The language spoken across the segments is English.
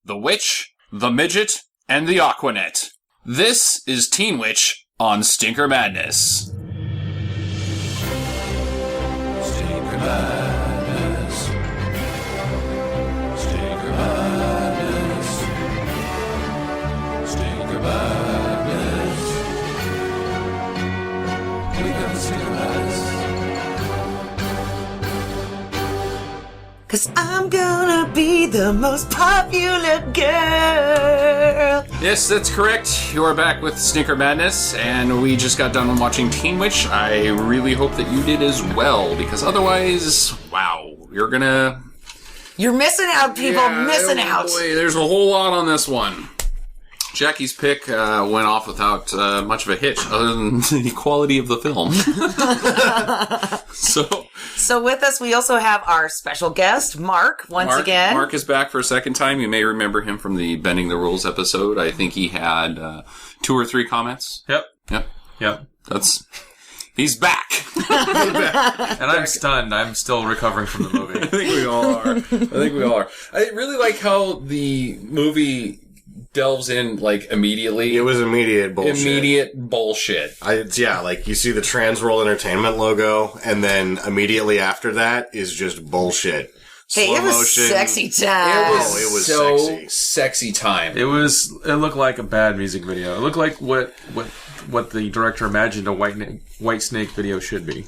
the Witch, the Midget, and the Aquanet. This is Teen Witch on Stinker Madness. Stinker Madness. Stinker Madness. Stinker Madness. We got the Stinker Madness. 'Cause I'm gonna be the most popular girl. Yes, that's correct. You are back with Stinker Madness, and we just got done watching Teen Witch. I really hope that you did as well, because otherwise, wow, you're missing out, people, missing out. Boy, there's a whole lot on this one. Jackie's pick went off without much of a hitch, other than the quality of the film. So with us, we also have our special guest, Mark, once again. Mark is back for a second time. You may remember him from the Bending the Rules episode. I think he had 2 or 3 comments. Yep. He's back. And I'm stunned. I'm still recovering from the movie. I think we all are. I really like how the movie delves in, like, immediately. It was immediate bullshit. Like, you see the Transworld Entertainment logo, and then immediately after that is just bullshit. Hey, it was sexy time. It was so sexy time. It looked like a bad music video. It looked like what the director imagined a White Snake video should be.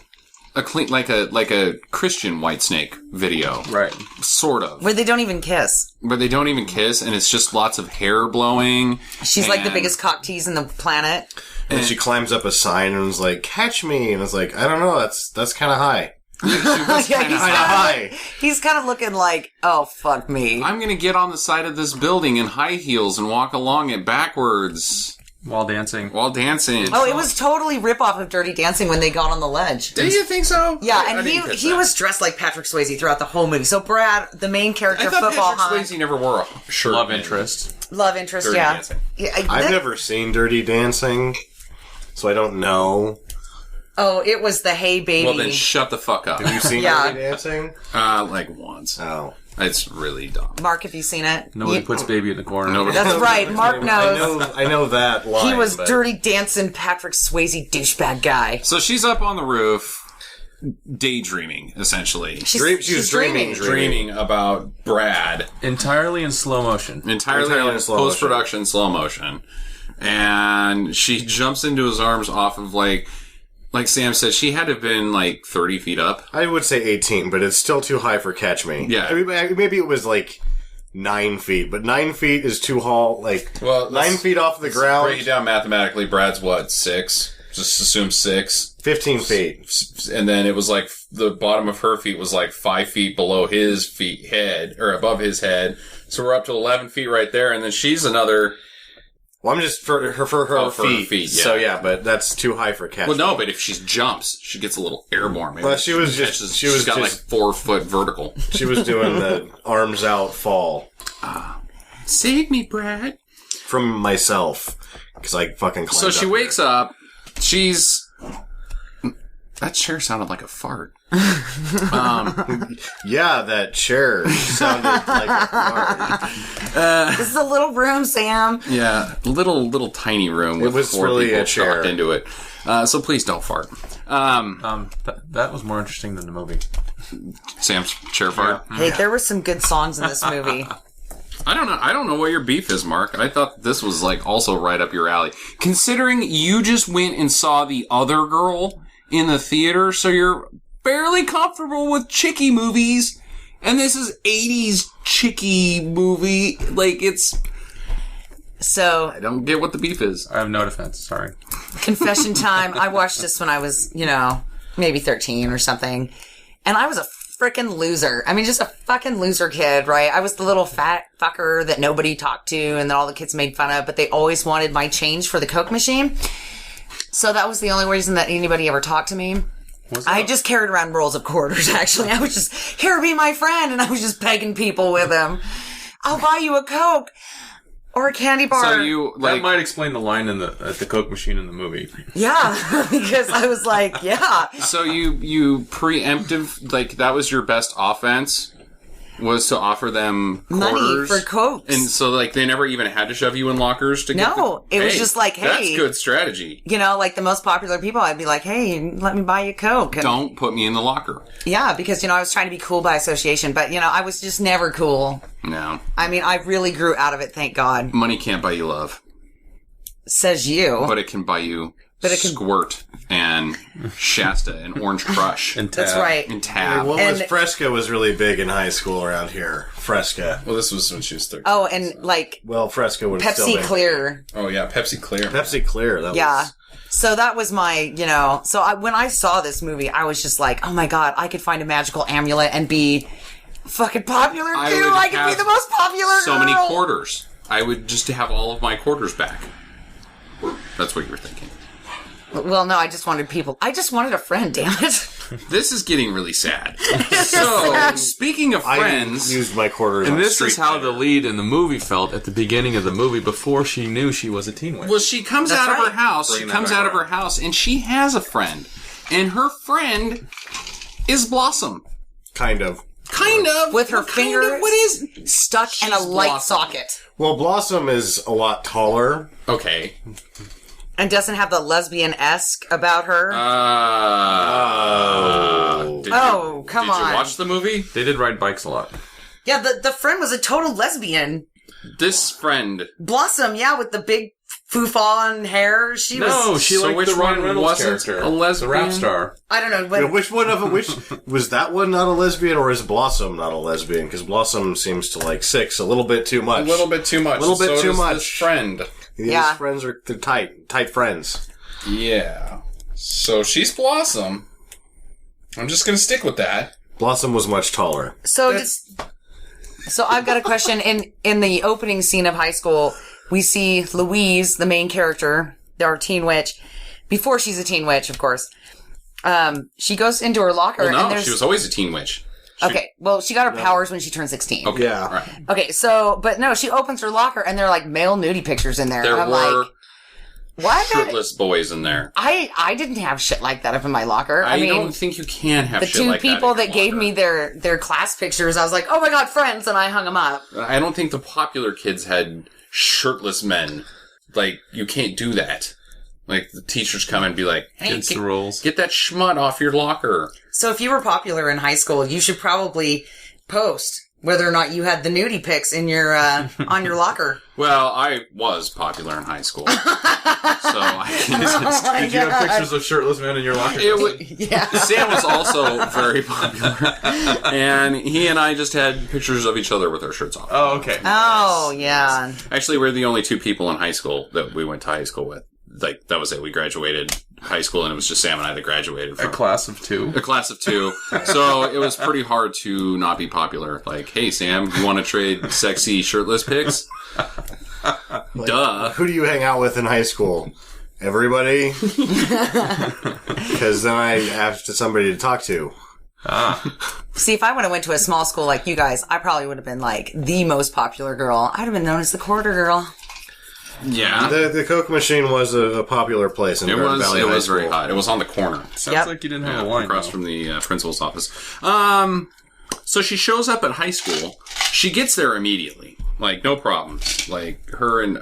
A clean, like a Christian Whitesnake video. Right. Sort of. Where they don't even kiss. And it's just lots of hair blowing. She's like the biggest cock tease in the planet. And she climbs up a sign and is like, catch me. And it's like, I don't know, that's kind of high. He's kind of looking like, oh, fuck me. I'm going to get on the side of this building in high heels and walk along it backwards. While dancing. Oh, it was totally rip-off of Dirty Dancing when they got on the ledge. Did you think so? Yeah, and he was dressed like Patrick Swayze throughout the whole movie. So Brad, the main character, I thought football Patrick Swayze never wore a shirt. Love interest, Dirty yeah. Dancing. I've never seen Dirty Dancing, so I don't know. Oh, it was the Hey Baby. Well, then shut the fuck up. Have you seen Dirty Dancing? Like once. Oh. It's really dumb. Mark, have you seen it? Nobody puts baby in the corner. That's right. Mark knows. I know that line. He was Dirty Dancing Patrick Swayze douchebag guy. So she's up on the roof, daydreaming, essentially. She's Dreaming about Brad. Entirely in slow motion. Entirely in post-production slow motion. And she jumps into his arms off of, like Sam said, she had to have been, 30 feet up. I would say 18, but it's still too high for Catch Me. Yeah. I mean, maybe it was, 9 feet, but 9 feet is too tall, 9 feet off the ground. Break it down mathematically, Brad's what, 6? Just assume 6. 15 feet. And then it was the bottom of her feet was 5 feet below his head, or above his head. So we're up to 11 feet right there, and then she's another... Well, I'm just for her feet. Yeah. So yeah, but that's too high for Catch Me. Well, no, but if she jumps, she gets a little airborne. Maybe. Well, she's got 4 foot vertical. She was doing the arms out fall. Save me, Brad. From myself. Because I fucking climbed So she wakes up. That chair sounded like a fart. Yeah, that chair sounded like a fart. This is a little room, Sam. Yeah, little tiny room. With it was 4 really people a chair stuffed into it. So please don't fart. That was more interesting than the movie. Sam's chair fart. Hey, there were some good songs in this movie. I don't know what your beef is, Mark. I thought this was also right up your alley. Considering you just went and saw The Other Girl in the theater, so you're fairly comfortable with chickie movies, and this is 80s chickie movie. So I don't get what the beef is. I have no defense. Sorry. Confession time. I watched this when I was, maybe 13 or something, and I was a freaking loser. I mean, just a fucking loser kid, right? I was the little fat fucker that nobody talked to and that all the kids made fun of, but they always wanted my change for the Coke machine. So that was the only reason that anybody ever talked to me. I just carried around rolls of quarters, actually. I was just, here, be my friend. And I was just pegging people with them. I'll buy you a Coke or a candy bar. So that might explain the line at the Coke machine in the movie. Yeah, because I was like, yeah. So you preemptive, that was your best offense? was to offer them money quarters for Cokes. and so like they never even had to shove you in lockers to get it was just like, hey, that's good strategy. You know, like the most popular people, I'd be like, hey, let me buy you Coke. And Don't put me in the locker. yeah, because, I was trying to be cool by association, but, I was just never cool. No. I mean, I really grew out of it, thank God. Money can't buy you love. Says you. But it can buy you Squirt and Shasta and Orange Crush. And Tab. That's right. And Tab. Fresca was really big in high school around here. Fresca. Well, this was when she was 13. Oh, and like Fresca would still Pepsi been. Clear. Oh, yeah, Pepsi Clear. Pepsi Clear. That Yeah. was... So that was my, when I saw this movie, I was just like, oh my God, I could find a magical amulet and be fucking popular too. I could be the most popular so girl. many quarters. I would just have all of my quarters back. That's what you were thinking. Well, no, I just wanted a friend, damn it. This is getting really sad. So, speaking of friends... I used my quarters And on this Street is how Fighter. the lead in the movie felt at the beginning of the movie before she knew she was a teen witch. Well, she comes That's out of her right. house. Bring She that comes back out of her around. house, and she has a friend. And her friend is Blossom. Kind of. Kind of. With her What kind of- fingers What is... stuck in a She's light Blossom. socket. Well, Blossom is a lot taller. Okay. And doesn't have the lesbian-esque about her. Come Did on. you watch the movie? They did ride bikes a lot. Yeah, the friend was a total lesbian. This friend... Blossom, yeah, with the big foo-fawn hair. She was... she So liked which the Ryan one Reynolds wasn't character. a lesbian? The rap star. I don't know. But Which one of them? Which was that one not a lesbian, or is Blossom not a lesbian? Because Blossom seems to like Six a little bit too much. A little bit too much. A little bit So too does much. This friend. These Yeah. friends they're tight friends. Yeah. So she's Blossom. I'm just going to stick with that. Blossom was much taller. So I've got a question. In the opening scene of high school, we see Louise, the main character, our teen witch, before she's a teen witch, of course. She goes into her locker Well, and no, there's... she was always a teen witch. Okay, well, she got her powers when she turned 16. Okay, Yeah. right. Okay, so, but no, she opens her locker and there are like male nudie pictures in there. There I'm were like, what? shirtless boys in there. I didn't have shit like that up in my locker. I mean, don't think you can have the shit two like people that in that your gave locker. me their class pictures, I was like, oh my God, friends, and I hung them up. I don't think the popular kids had shirtless men. Like, you can't do that. Like, the teachers come and be like, hey, Against the rules. get that schmut off your locker. So if you were popular in high school, you should probably post whether or not you had the nudie pics in your on your locker. Well, I was popular in high school. So I can... Did you have pictures of shirtless men in your locker? Yeah. Sam was also very popular. And he and I just had pictures of each other with our shirts off. Oh, okay. Oh, yeah. Actually, we're the only two people in high school that we went to high school with. Like, that was it. We graduated high school, and it was just Sam and I that graduated A from class of two. a class of two. So it was pretty hard to not be popular. Like, hey, Sam, you want to trade sexy shirtless pics? Duh. Who do you hang out with in high school? Everybody? Because then I have somebody to talk to. See, if I would have went to a small school like you guys, I probably would have been like the most popular girl. I'd have been known as the quarter girl. Yeah. The Coke machine was a popular place in It Garden was Valley it High was very School. hot. It was on the corner. Sounds like you didn't have a line. across though. from the principal's office. So she shows up at high school. She gets there immediately. Like, no problems. Like, her and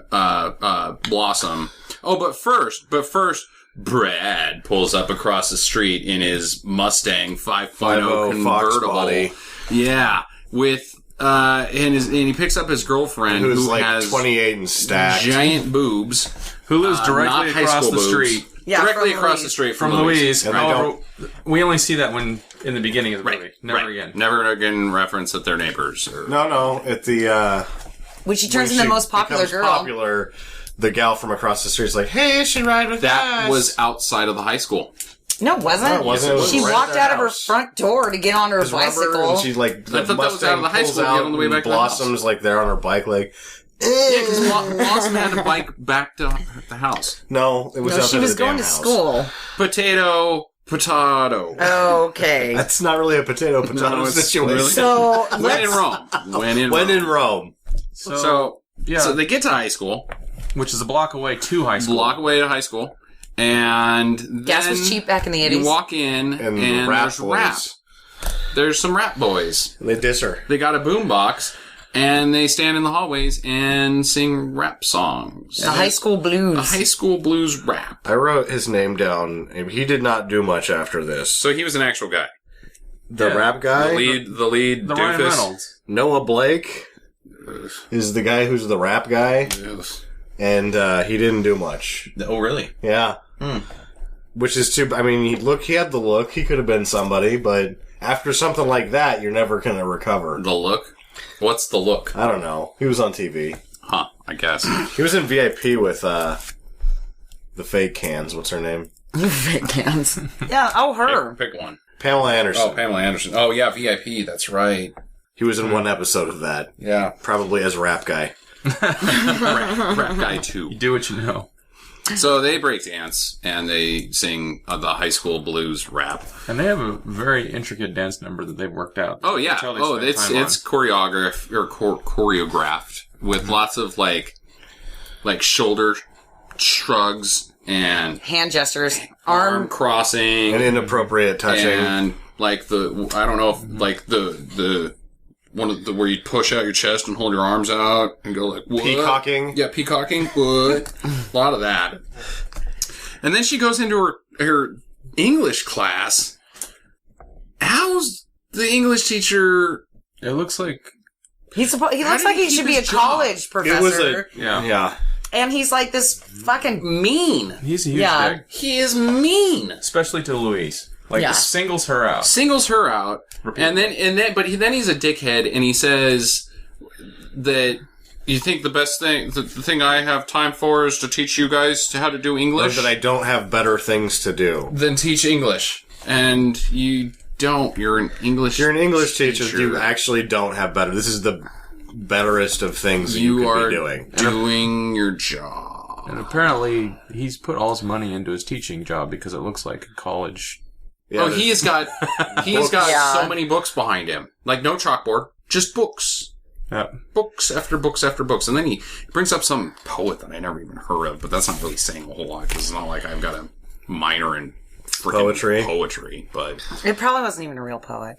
Blossom. Oh, but first, Brad pulls up across the street in his Mustang 5.0 5.0 Fox convertible. body. Yeah, with and he picks up his girlfriend Who's who like has 28 and stacked. giant boobs. Who lives Not directly high across school the boobs. street Yeah, Directly from across Louise. the street from Louise. And I However, we only see that when in the beginning of the movie. Never right. again. Never again reference that they're neighbors. Or, No, at the When she turns when into she the most popular becomes girl. popular, the gal from across the street's like, "Hey, you should ride with that us." was outside of the high school. No, it wasn't. No, it wasn't. It was She right walked at their out of her house. front door to get on her 'Cause remember, bicycle. and she like the I thought that was Mustang out of the high pulls school to out get on the way and back to the house. Blossom's like there on her bike, like. Yeah, because Blossom had to bike back to the house. No, it was No, outside she of was the damn going to house. school. Potato. Okay. That's not really a potato No, it's situation. really- So When in let's Rome. When in When Rome. in Rome. So yeah, they get to high school, which is a block away to high school. block away to high school, and then gas was cheap back in the 80s. you walk in, And and rap there's boys. rap. there's some rap boys. They diss her. They got a boombox, and they stand in the hallways and sing rap songs. The high school blues. The high school blues rap. I wrote his name down. He did not do much after this. So he was an actual guy. The rap guy? The lead The doofus. Ryan Reynolds. Noah Blake is the guy who's the rap guy. Yes. And he didn't do much. Oh, really? Yeah. Which is too... I mean, he had the look. He could have been somebody, but after something like that, you're never going to recover. The look? What's the look? I don't know. He was on TV. Huh, I guess. He was in VIP with the fake cans. What's her name? Fake cans. Yeah, her. Pick one. Pamela Anderson. Oh, Pamela Anderson. Oh, yeah, VIP. That's right. He was in one episode of that. Yeah. Probably as rap guy. Rap guy 2. You do what you know. So they break dance and they sing the high school blues rap. And they have a very intricate dance number that they've worked out. Oh yeah. Oh, it's choreographed or choreographed with lots of like shoulder shrugs and Hand gestures. arm crossing And inappropriate touching. and like I don't know if like the one of the where you push out your chest and hold your arms out and go like what? Peacocking. Yeah, peacocking. What? A lot of that. And then she goes into her English class. How's the English teacher? It looks like... He looks like he should be a college professor. It was Yeah. and he's like this fucking Mean. He's a huge Yeah. dick. He is mean. Especially to Louise. Like, Yeah. singles her out. Singles her out, and then then he's a dickhead, and he says that you think the best thing, the thing I have time for is to teach you guys how to do English. That I don't have better things to do. Then teach English, and you don't. You're an English. You're an English teacher. You actually don't have better. This is the betterest of things that you could be doing. Doing your job. And apparently, he's put all his money into his teaching job because it looks like a college. Yeah, He's got Yeah. so many books behind him. Like no chalkboard, just books. Yep. Books after books after books. And then he brings up some poet that I never even heard of, but that's not really saying a whole lot because it's not like I've got a minor in freaking poetry. But It probably wasn't even a real poet.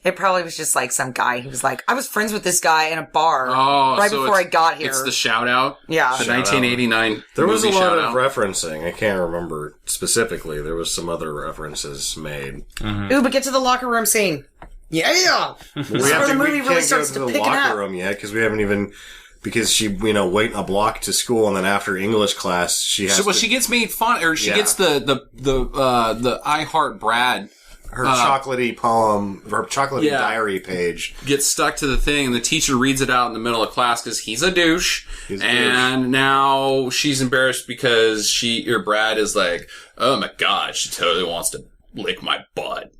It probably was just like some guy who was like, I was friends with this guy in a bar right so before I got here. It's the shout out. Yeah. The 1989 There was a movie lot shout of out. referencing. I can't remember specifically. There was some other references made. Ooh, but get to the locker room scene. Yeah! We the movie really can't starts go to to the pick it locker up. room yet because we haven't even... Because she, wait a block to school, and then after English class, she has to... she gets made fun, or she gets the I Heart Brad. Her chocolatey poem, her chocolatey Yeah. diary page. Gets stuck to the thing, and the teacher reads it out in the middle of class because he's a douche. He's a And now she's embarrassed because Brad is like, oh my god, she totally wants to lick my butt.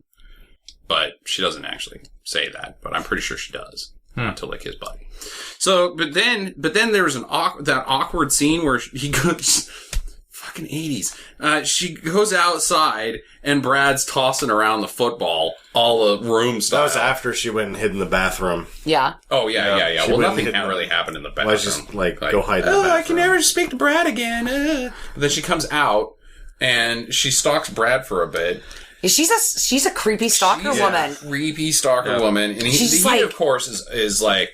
But she doesn't actually say that, but I'm pretty sure she does. To lick his butt. So, but then there's that awkward scene where he goes, fucking 80s. She goes outside and Brad's tossing around the football, all the room stuff. That was after she went and hid in the bathroom. Yeah. Oh, yeah. She Well, went nothing and hid really happened in the bathroom. Well, just, go hide in the bathroom. I can never speak to Brad again. Then she comes out and she stalks Brad for a bit. She's a creepy stalker woman. Creepy stalker woman. And She's he like- of course, is like,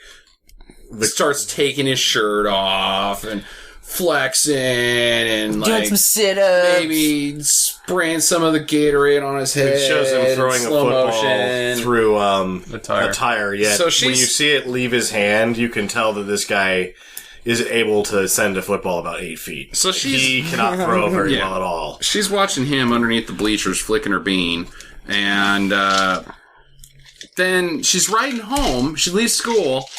starts taking his shirt off and flexing and Doing like some sit-ups. maybe spraying some of the Gatorade on his head. It shows him throwing in a slow football motion. through The tire. a tire. Yet So when she's- you see it leave his hand, you can tell that this guy is able to send a football about 8 feet. So he cannot throw very Yeah. well at all. She's watching him underneath the bleachers, flicking her bean, and then she's riding home. She leaves school,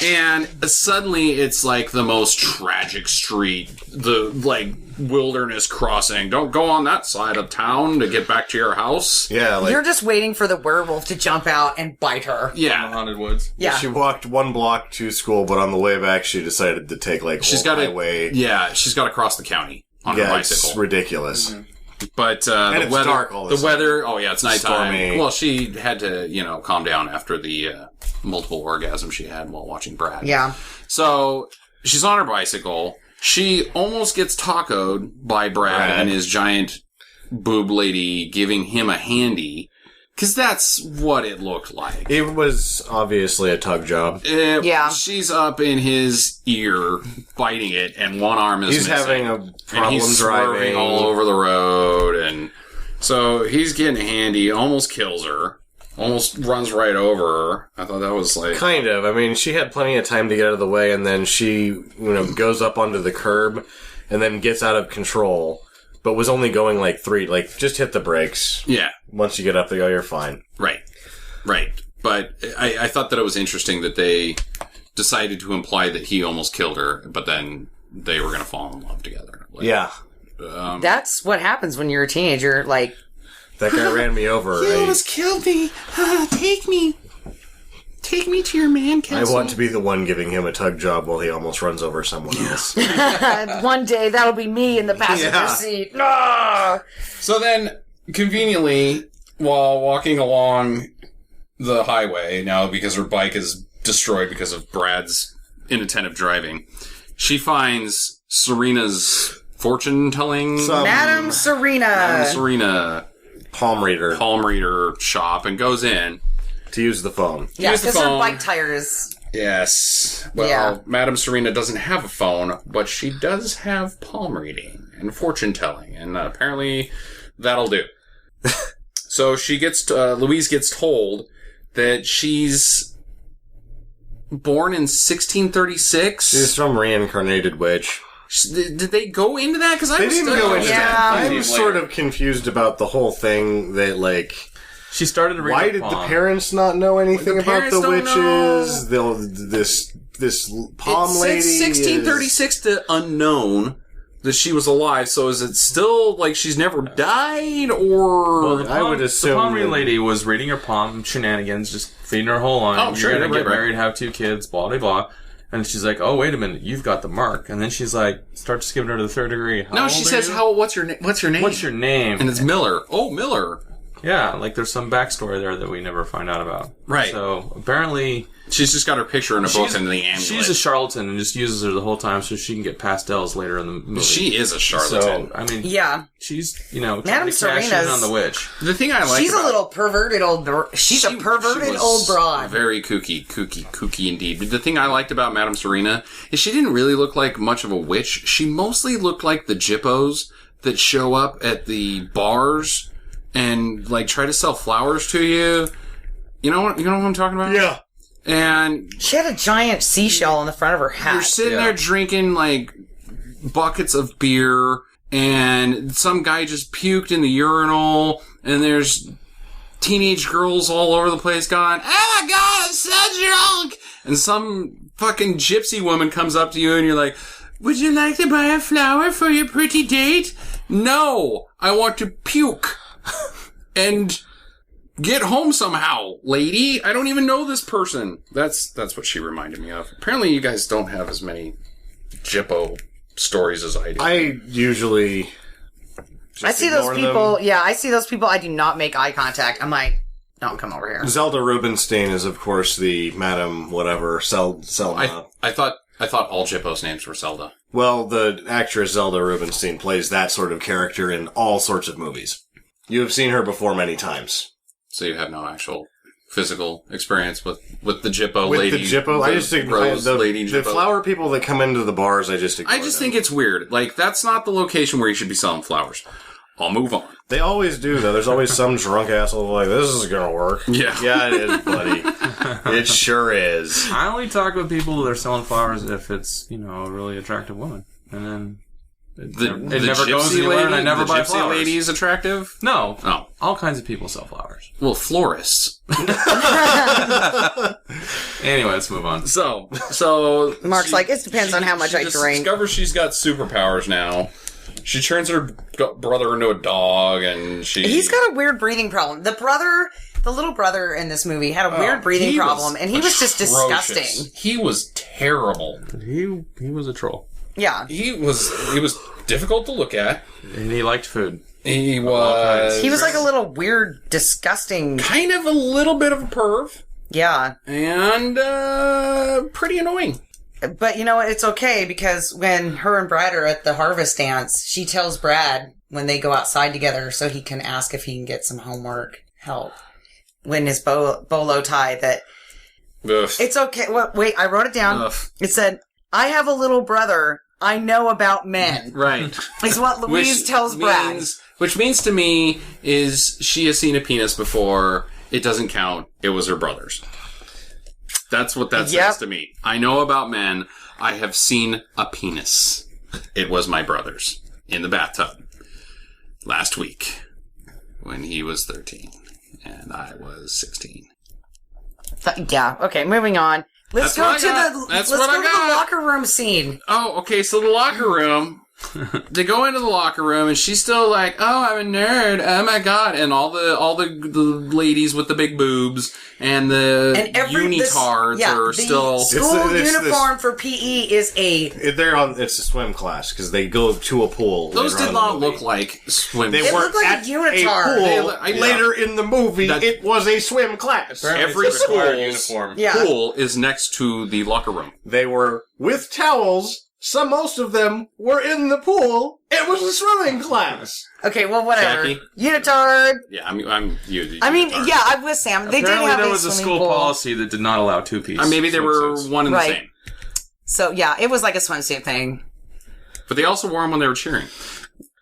and suddenly it's like the most tragic street, the like wilderness crossing. Don't go on that side of town to get back to your house. Yeah, like You're just waiting for the werewolf to jump out and bite her. Yeah, Haunted Woods. Yeah. she walked 1 block to school, but on the way back, she decided to take she's Old got Highway. she's got to cross the county on her Yeah, it's bicycle. ridiculous. But the it's weather, dark all of a the sudden. weather. Oh yeah, it's nighttime. Stormy. Well, she had to, calm down after the multiple orgasms she had while watching Brad. Yeah. So she's on her bicycle. She almost gets tacoed by Brad and his giant boob lady giving him a handy Because that's what it looked like. It was obviously a tug job. Yeah. She's up in his ear, biting it, and one arm is missing. Having a problem and he's driving swerving all over the road, and so he's getting handy, almost kills her, almost runs right over her. I thought that was like... Kind of. I mean, she had plenty of time to get out of the way, and then she, goes up onto the curb, and then gets out of control, but was only going like 3, just hit the brakes. Yeah. Once you get up there, you're fine. Right. But I thought that it was interesting that they decided to imply that he almost killed her, but then they were going to fall in love together. Yeah. That's what happens when you're a teenager. Like, that guy ran me over. You almost killed me. Take me. Take me to your man castle. I want to be the one giving him a tug job while he almost runs over someone else. one day that'll be me in the passenger seat. No! So then, conveniently, while walking along the highway, now because her bike is destroyed because of Brad's inattentive driving, she finds Serena's fortune-telling... Madame Serena. Palm reader shop, and goes in. To use the phone. Yeah, because her bike tires... Yes. Well, Madame Serena doesn't have a phone, but she does have palm reading and fortune-telling, and apparently that'll do. So Louise gets told that she's born in 1636. She's some reincarnated witch. Did they go into that? Because they didn't go into that. I'm later. sort of confused about the whole thing that, she started to read why did the parents not know anything about the witches? This palm lady. It said 1636 to unknown that she was alive. So is it still she's never died, or I would assume the palm reading lady was reading her palm shenanigans, just feeding her whole line. Oh, sure, you're gonna get right. married, have 2 kids, blah blah blah. And she's like, "Oh, wait a minute, you've got the mark." And then she's like, starts giving her to the 3rd degree. No, she says, what's your name? What's your name? And it's Miller. Oh, Miller. Yeah, there's some backstory there that we never find out about. Right. So apparently, she's just got her picture in a book and the amulet. She's a charlatan and just uses her the whole time so she can get pastels later in the movie. She is a charlatan. So I mean, she's trying to cash in on the witch. The thing I like, she's a little perverted old. She's a perverted old broad. Very kooky indeed. But the thing I liked about Madame Serena is she didn't really look like much of a witch. She mostly looked like the Jippos that show up at the bars and try to sell flowers to you. You know what I'm talking about? Yeah. And she had a giant seashell on the front of her hat. You're sitting there drinking buckets of beer, and some guy just puked in the urinal, and there's teenage girls all over the place going, "Oh my god, I'm so drunk!" And some fucking gypsy woman comes up to you, and you're like, "Would you like to buy a flower for your pretty date?" "No, I want to puke and get home somehow, lady. I don't even know this person." That's what she reminded me of. Apparently you guys don't have as many Jippo stories as I do. I usually I see those people. Them. Yeah, I see those people. I do not make eye contact. I'm like, don't come over here. Zelda Rubinstein is, of course, the Madam whatever, Zelda. I thought all Jippos' names were Zelda. Well, the actress Zelda Rubinstein plays that sort of character in all sorts of movies. You have seen her before many times. So you have no actual physical experience with the Jippo lady. With the Jippo? I just think the flower people that come into the bars, I just think it's weird. That's not the location where you should be selling flowers. I'll move on. They always do, though. There's always some drunk asshole this is gonna work. Yeah. Yeah, it is, buddy. It sure is. I only talk with people that are selling flowers if it's, a really attractive woman. And then it never goes anywhere, and I never buy flowers. The gypsy lady is attractive? No. Oh. All kinds of people sell flowers. Well, florists. Anyway, let's move on. So Mark's it depends on how much I drink. Discovers she's got superpowers now. She turns her brother into a dog, and he's got a weird breathing problem. The little brother in this movie had a weird breathing problem, and he was just disgusting. He was terrible. He was a troll. Yeah. He was difficult to look at. And he liked food. He was like a little weird, disgusting... kind of a little bit of a perv. Yeah. And, pretty annoying. But it's okay, because when her and Brad are at the harvest dance, she tells Brad when they go outside together so he can ask if he can get some homework help. when his bolo tie that Ugh. it's okay. Wait, I wrote it down. Ugh. It said, "I have a little brother. I know about men." Right. Is what Louise tells Brad. Which means to me is she has seen a penis before. It doesn't count. It was her brother's. That's what that says to me. I know about men. I have seen a penis. It was my brother's in the bathtub last week when he was 13 and I was 16. Yeah. Okay. Moving on. Let's go to the locker room scene. Oh, okay. So the locker room. They go into the locker room and she's still like, "Oh, I'm a nerd. Oh my god!" And all the ladies with the big boobs and the unitards are still school uniform for PE is it's a swim class because they go to a pool. Those did not look like swim. They looked like a unitard. Later in the movie, it was a swim class. Every school's uniform pool is next to the locker room. They were with towels. Most of them were in the pool. It was a swimming class. Okay, well, whatever. Jackie? Unitard. Yeah, I'm you. I'm with Sam. They did have there a was a swimming school pool. policy that did not allow two-piece. Maybe they were one and the same. So, yeah, it was like a swimsuit thing. But they also wore them when they were cheering.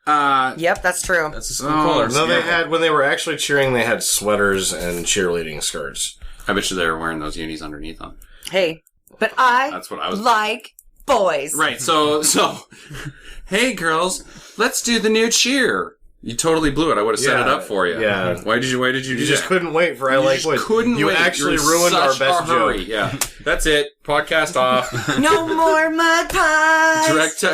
Yep, that's true. That's a school color. No, they had, when they were actually cheering, they had sweaters and cheerleading skirts. I bet you they were wearing those unis underneath them. Hey, but That's what I was like boys. Right, so, hey girls, let's do the new cheer. You totally blew it. I would have set it up for you. Yeah. Why did you do You just couldn't wait for I Like Boys. You actually You're ruined our such best a hurry. joke. Yeah. That's it. Podcast off. No more mud pies.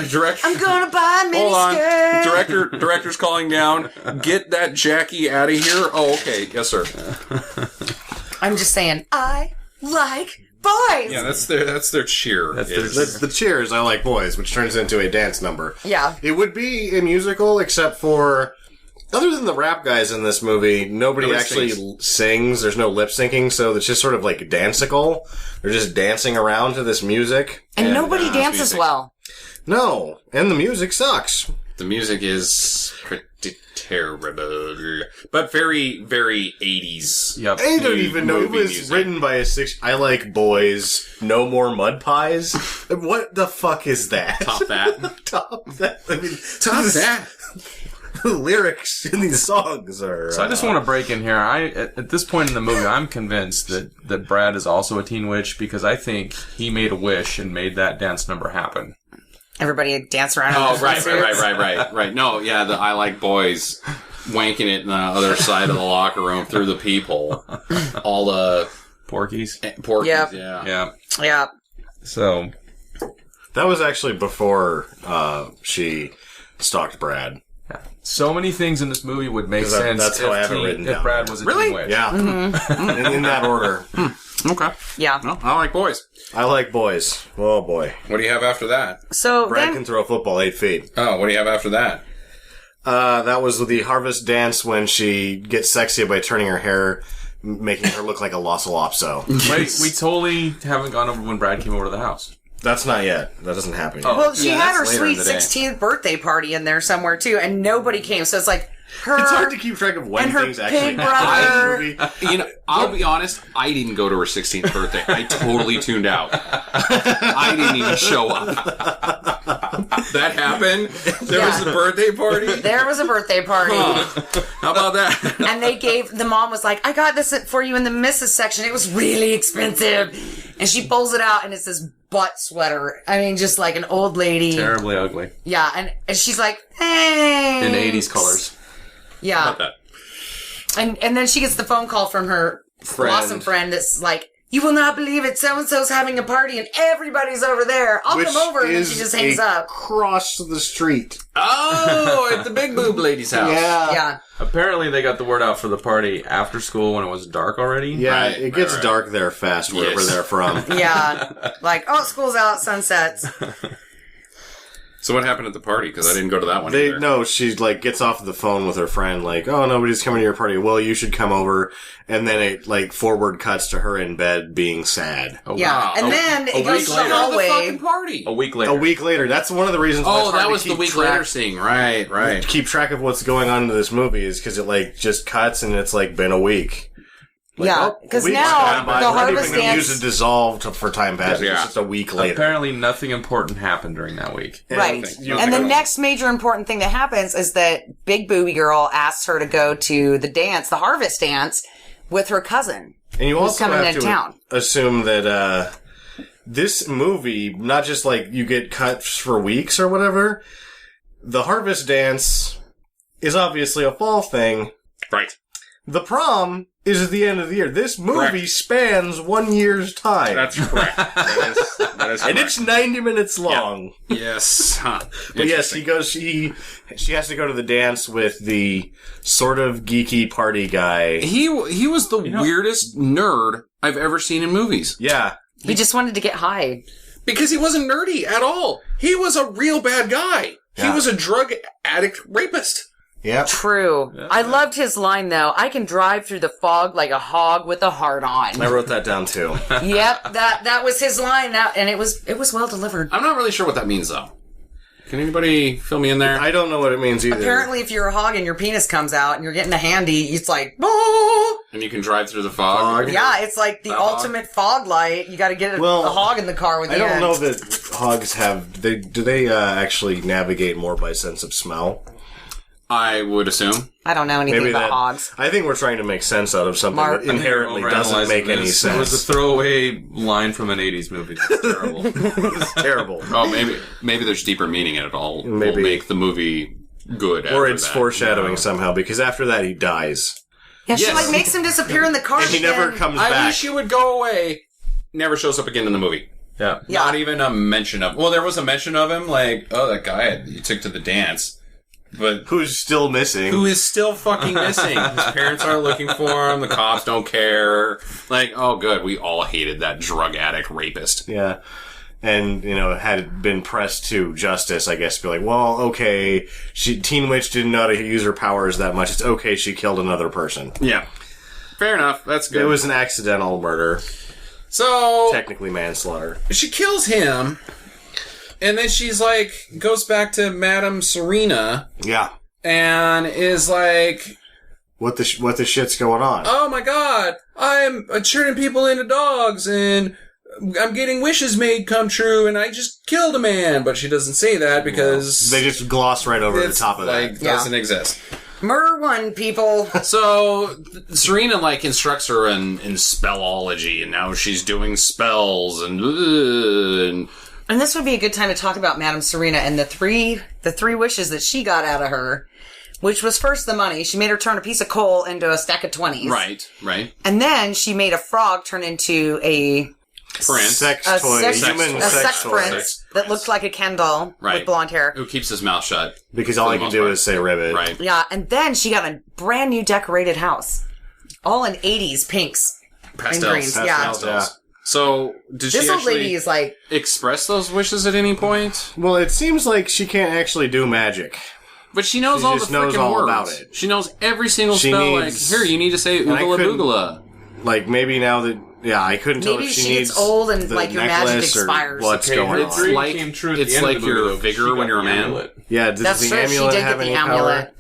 Director. I'm gonna buy a Hold on. miniskirt. Director's calling down. Get that Jackie out of here. Oh, okay. Yes, sir. I'm just saying, I like boys. Yeah, that's their cheer. That's the cheers, I Like Boys, which turns into a dance number. Yeah. It would be a musical, except for, other than the rap guys in this movie, nobody actually sings. There's no lip syncing, so it's just sort of like dancical. They're just dancing around to this music. And nobody dances music. well. No, and the music sucks. The music is pretty terrible, but very, very 80s. Yep. I don't even know. It movie was music. written by I Like Boys, No More Mud Pies. What the fuck is that? Top that. Top that. I mean, Top that. The lyrics in these songs are... So I just want to break in here. At this point in the movie, I'm convinced that Brad is also a teen witch because I think he made a wish and made that dance number happen. Everybody dance around. Oh, in their right. swimsuits. No, yeah, the I Like Boys wanking it in the other side of the locker room through the people. All the Porkies. porkies, Yep. yeah. Yeah. So That was actually before she stalked Brad. so many things in this movie would make sense that's how I have it written if down. Brad was a Really? teen witch. Yeah. in that order. Okay. Yeah. No, I Like Boys. I Like Boys. Oh, boy. What do you have after that? So Brad then, can throw a football 8 feet. Oh, what do you have after that? That was the harvest dance when she gets sexy by turning her hair, making her look like a Lossalopso. Wait, we totally haven't gone over when Brad came over to the house. That's not yet. That doesn't happen yet. Oh. well, she Yeah, had her that's later in sweet the day. 16th birthday party in there somewhere too, and nobody came. So it's like her. It's hard to keep track of when and her things actually big happen in the brother. movie. You know, I'll be honest, I didn't go to her 16th birthday. I totally tuned out. I didn't even show up. That happened? There was a birthday party? There was a birthday party. How about that? And the mom was like, I got this for you in the missus section. It was really expensive. And she pulls it out and it's this butt sweater. I mean, just like an old lady. Terribly ugly. Yeah. And she's like, hey. In 80s colors. Yeah. How about that? And then she gets the phone call from her awesome friend that's like, you will not believe it. So-and-so's having a party and everybody's over there. I'll come over. And then she just hangs up. Across the street. Oh, at the big boob lady's house. Yeah. Apparently they got the word out for the party after school when it was dark already. Yeah, Right, it gets right. dark there fast wherever Yes. they're from. Yeah. Like, oh, school's out, sunsets. So what happened at the party? Because I didn't go to that one either. She like gets off the phone with her friend, like, oh, nobody's coming to your party. Well, you should come over. And then it like forward cuts to her in bed being sad. Oh, Yeah. wow. And then it goes to the Go to the hallway. fucking party. A week later. A week later, that's one of the reasons why it's Oh, hard that to was the keep week track- later scene. Right. Keep track of what's going on in this movie is because it like just cuts and it's like been a week. because Weeks now gone by, the we're not harvest even gonna use dance. it dissolved for time passing. Yeah. It's just a week later. Apparently, nothing important happened during that week. Right. you And the know, next major important thing that happens is that Big Booby Girl asks her to go to the dance, the harvest dance, with her cousin. And you who's also coming have to to town. assume that this movie, not just like you get cuts for weeks or whatever, the harvest dance is obviously a fall thing. Right. The prom is at the end of the year. This movie Correct. spans 1 year's time. That's correct. That is and correct. it's 90 minutes long. Yes. Huh. But yes, she has to go to the dance with the sort of geeky party guy. He was the weirdest nerd I've ever seen in movies. Yeah. He just wanted to get high. Because he wasn't nerdy at all. He was a real bad guy. He Yeah. was a drug addict rapist. Yep. True. I loved his line though. I can drive through the fog like a hog with a heart on. I wrote that down too. Yep, that was his line. And it was well delivered. I'm not really sure what that means, though. Can anybody fill me in there? I don't know what it means either. Apparently, if you're a hog and your penis comes out and you're getting a handy, it's like, oh! And you can drive through the fog. Yeah, it's like the ultimate fog light. You got to get a hog in the car with you. I don't know that hogs have. Do they actually navigate more by sense of smell? I would assume. I don't know anything about hogs. I think we're trying to make sense out of something that inherently doesn't make any sense. It was a throwaway line from an 80s movie. It's terrible. It's terrible. Oh, maybe there's deeper meaning in it all. Maybe. Will make the movie good. Or it's that. foreshadowing somehow, because after that he dies. Yeah, she Yes. like makes him disappear in the car. And he never comes I back. wish you would go away. Never shows up again in the movie. Yeah. Not even a mention of. Well, there was a mention of him, like, oh, that guy you took to the dance. But who's still missing? Who is still fucking missing? His parents aren't looking for him. The cops don't care. Like, oh, good. We all hated that drug addict rapist. Yeah. And, had it been pressed to justice, I guess, be like, well, okay, Teen Witch didn't know how to use her powers that much. It's okay she killed another person. Yeah. Fair enough. That's good. It was an accidental murder. So... Technically manslaughter. She kills him... And then she's like, goes back to Madame Serena. Yeah. And is like... What the shit's going on? Oh my god, I'm turning people into dogs and I'm getting wishes made come true and I just killed a man. But she doesn't say that because... They just gloss right over the top of that. Doesn't exist. Murder one, people. So, Serena, instructs her in spellology and now she's doing spells and And this would be a good time to talk about Madame Serena and the three wishes that she got out of her, which was first the money. She made her turn a piece of coal into a stack of 20s. Right. And then she made a frog turn into a prince. Sex toy. Human sex toy. prince that looked like a Ken doll with blonde hair. Who keeps his mouth shut. Because all I can do is say ribbit. Right. Yeah, and then she got a brand new decorated house. All in 80s pinks. Pastels. And greens, Yeah. So, did This she old actually lady is like... express those wishes at any point? Well, it seems like she can't actually do magic. But she knows She all the just knows freaking all words. about it. She knows every single She spell. needs- Here, you need to say I oogala couldn't- boogala. Like, maybe now that... Yeah, I couldn't tell Maybe if she she gets needs old and, the your magic necklace or expires. what's going her on. dream like- came true at the it's end like of the movie, your though, 'cause vigor she when got you're a the man. amulet. Yeah, does That's the true. She amulet did have get any the amulet. power?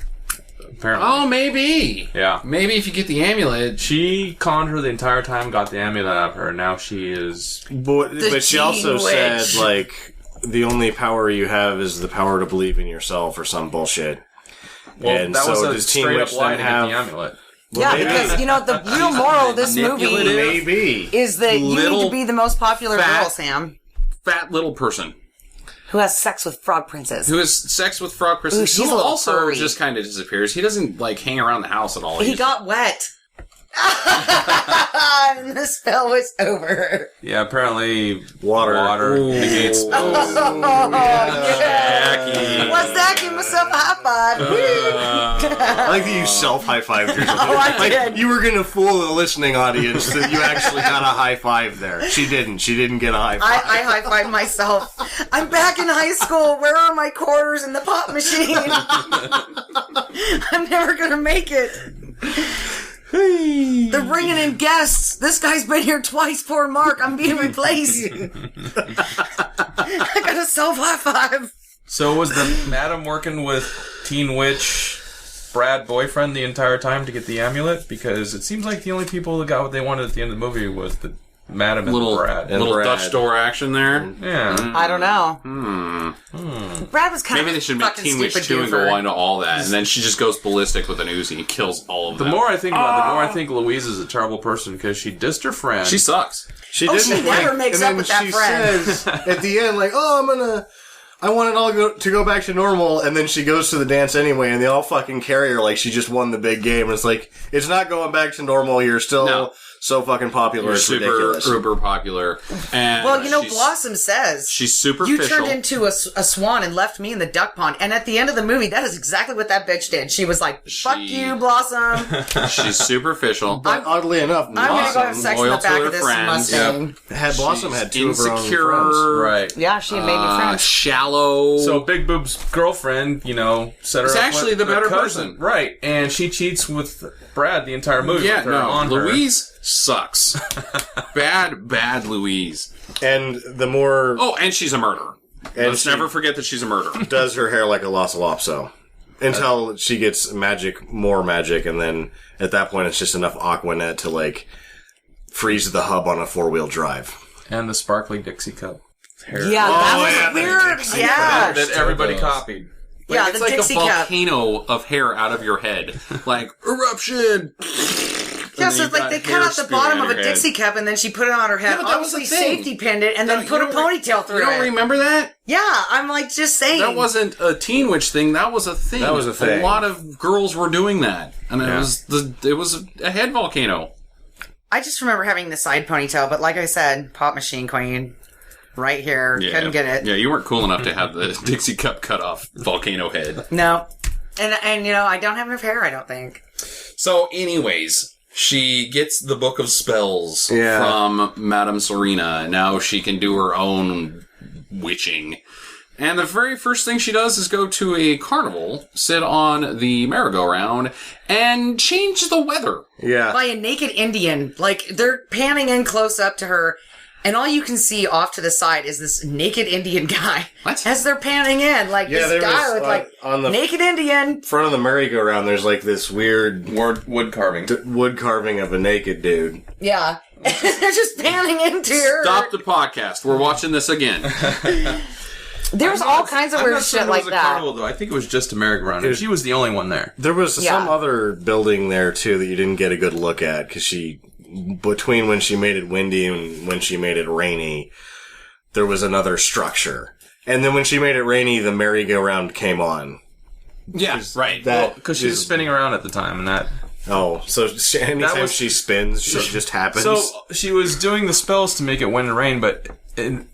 Apparently. Oh, maybe. Yeah. Maybe if you get the amulet. She conned her the entire time, got the amulet out of her, and now she is... But she also Teen said, Witch. the only power you have is the power to believe in yourself or some bullshit. Well, And that so was a does Teen straight Witch up lie then to get have- the amulet. Yeah, maybe. because, the real moral of this movie Manipulative. Maybe. is that you need Little to be the most popular fat- girl, Sam, Fat little person who has sex with frog princes. who has sex with frog person. Ooh, she's who a little also furry. just kind of disappears. He doesn't hang around the house at all. He He's- got wet. And the spell was over. Yeah, apparently Water. negates spells. Jackie. What's that? Give myself a high five. I like that you self-high-fived yourself. I did. You were going to fool the listening audience that you actually got a high five there. She didn't. She didn't get a high five. I high five myself. I'm back in high school. Where are my quarters in the pop machine? I'm never gonna make it. They're bringing in guests. This guy's been here twice. Poor Mark. I'm being replaced. I got a self high five. So was the madam working with Teen Witch Brad boyfriend the entire time to get the amulet? Because it seems like the only people that got what they wanted at the end of the movie was the Madam and Brad. Little Dutch door action there. Yeah. I don't know. Brad was kind of Maybe they should make Teen Witch 2 and go into all that, and then she just goes ballistic with an Uzi and kills all of them. The more I think about it, the more I think Louise is a terrible person because she dissed her friend. She sucks. She never makes up with that friend. Says at the end, like, I want it all to go back to normal, and then she goes to the dance anyway, and they all fucking carry her like she just won the big game. And it's like, it's not going back to normal. You're still so fucking popular. You're it's super, ridiculous. uber popular. And Blossom says she's superficial. You turned into a swan and left me in the duck pond. And at the end of the movie, that is exactly what that bitch did. She was like, "Fuck you, Blossom." She's superficial. But oddly enough, I'm gonna go have sex in the back of this friends. Mustang. Blossom had two insecure, of her own friends. Right. Yeah, she had made me friends. Shallow. So Big Boob's girlfriend, set her It's up actually with the better cousin. person. Right. And she cheats with Brad the entire movie. Yeah, with her on her. Louise sucks. bad Louise. And the more... Oh, and she's a murderer. Let's never forget that she's a murderer. Does her hair like a Lotsalopso. Until she gets more magic, and then at that point it's just enough Aquanet to, freeze the hub on a 4-wheel drive. And the sparkly Dixie cup. Hair. Yeah, that was weird. Yeah. That everybody copied. Yeah, it's the like Dixie a cup. volcano of hair out of your head. Like, eruption! Yeah, so it's like they cut out the bottom of a head. Dixie cup and then she put it on her head. Yeah, but that was the Obviously thing. safety pinned it and then put a ponytail through You don't it. remember that? Yeah, I'm just saying. That wasn't a Teen Witch thing. That was a thing. That was a thing. A lot of girls were doing that, and it was a head volcano. I just remember having the side ponytail, but like I said, pop machine queen, right here, couldn't get it. Yeah, you weren't cool enough to have the Dixie cup cut off volcano head. No, and I don't have enough hair. I don't think. So, anyways, she gets the Book of Spells Yeah. from Madame Serena. Now she can do her own witching. And the very first thing she does is go to a carnival, sit on the merry-go-round, and change the weather. Yeah. By a naked Indian. Like, they're panning in close up to her, and all you can see off to the side is this naked Indian guy. What? As they're panning in. Like, Yeah, this there guy was, with, on the naked Indian. front of the merry-go-round, there's this weird Wood carving. wood carving of a naked dude. Yeah. And they're just panning into her. Stop the podcast. We're watching this again. There's all kinds of weird shit like that. Carnival, though. I think it was just a merry-go-round, and she was the only one there. There was Yeah. some other building there, too, that you didn't get a good look at, because between when she made it windy and when she made it rainy, there was another structure. And then when she made it rainy, the merry-go-round came on. Yeah, right. Because she was spinning around at the time, and that... Oh, so anytime was- she spins, it just happens? So she was doing the spells to make it wind and rain, but